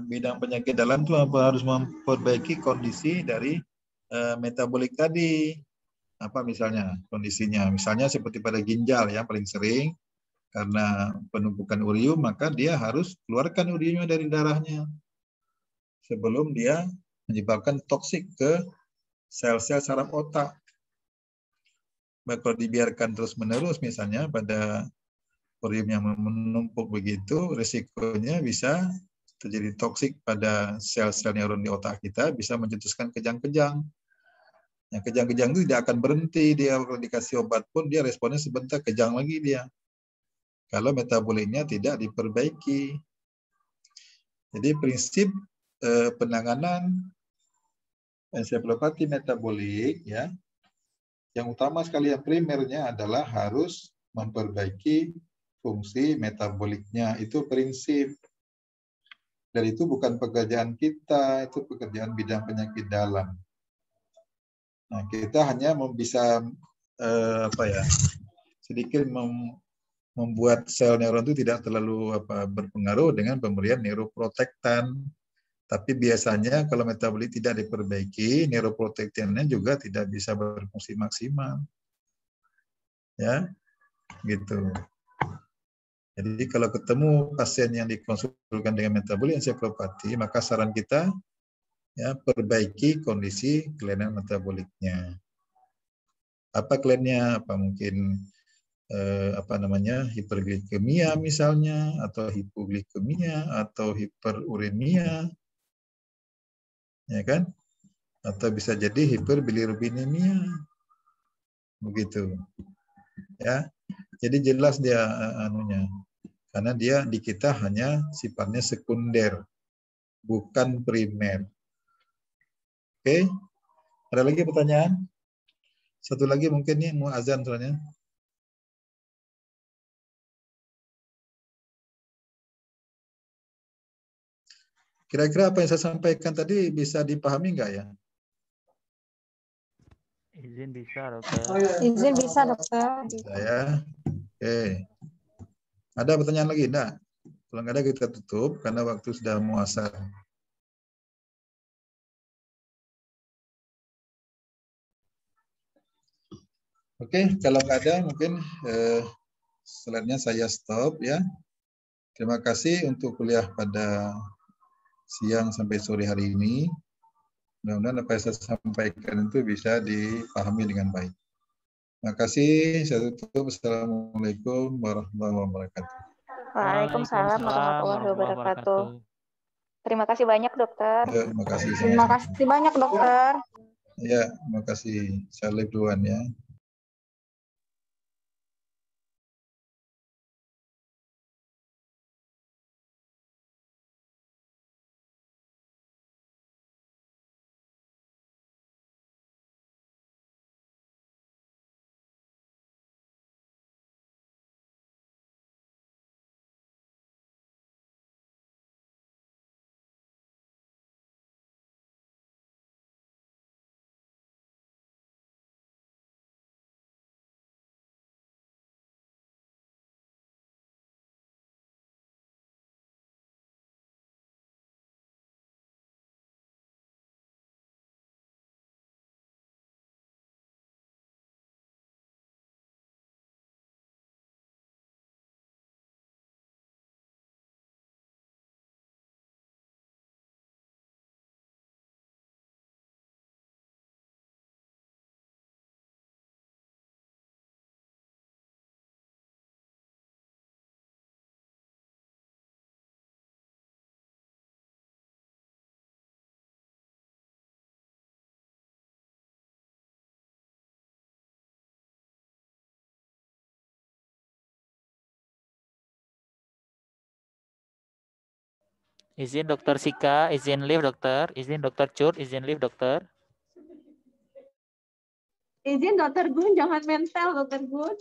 bidang penyakit dalam itu harus memperbaiki kondisi dari metabolik tadi. Apa misalnya kondisinya? Misalnya seperti pada ginjal ya paling sering karena penumpukan urium, maka dia harus keluarkan uriumnya dari darahnya sebelum dia menyebabkan toksik ke sel-sel saraf otak. Kalau dibiarkan terus-menerus misalnya pada urium yang menumpuk begitu, risikonya bisa terjadi toksik pada sel-sel neuron di otak kita, bisa mencetuskan kejang-kejang. Yang kejang-kejang itu tidak akan berhenti, dia kalau dikasih obat pun dia responnya sebentar, kejang lagi dia. Kalau metaboliknya tidak diperbaiki. Jadi prinsip penanganan ensefalopati metabolik ya, yang utama sekali yang primernya adalah harus memperbaiki fungsi metaboliknya, itu prinsip. Dan itu bukan pekerjaan kita, itu pekerjaan bidang penyakit dalam. Nah, kita hanya bisa sedikit membuat sel neuron itu tidak terlalu berpengaruh dengan pemberian neuroprotektan. Tapi biasanya kalau metabolik tidak diperbaiki, neuroprotektannya juga tidak bisa berfungsi maksimal. Ya, gitu. Jadi kalau ketemu pasien yang dikonsultasikan dengan metabolik ensefalopati, maka saran kita ya perbaiki kondisi kelainan metaboliknya. Apa kelainnya? Apa mungkin hiperglikemia misalnya, atau hipoglikemia, atau hiperuremia, ya kan? Atau bisa jadi hiperbilirubinemia, begitu. Ya, jadi jelas dia karena dia di kita hanya sifatnya sekunder, bukan primer. Oke, ada lagi pertanyaan? Satu lagi mungkin nih mau azan soalnya. Kira-kira apa yang saya sampaikan tadi bisa dipahami nggak ya? Izin bisa dokter. Izin bisa dokter. Bisa ya. Oke. Ada pertanyaan lagi? Enggak? Kalau nggak ada kita tutup karena waktu sudah mau asar. Oke, kalau nggak ada mungkin slide-nya saya stop ya. Terima kasih untuk kuliah pada siang sampai sore hari ini. Mudah-mudahan apa yang saya sampaikan itu bisa dipahami dengan baik. Terima kasih. Saya tutup. Assalamualaikum warahmatullahi wabarakatuh. Waalaikumsalam warahmatullahi wabarakatuh. Terima kasih banyak, dokter. Ya, terima kasih. Terima kasih banyak, dokter. Ya, terima kasih. Saya live duluan ya. Izin Dokter Sika, izin live dokter, izin Dokter Cut, izin live dokter. Izin dokter Gun, jangan mental dokter Gun.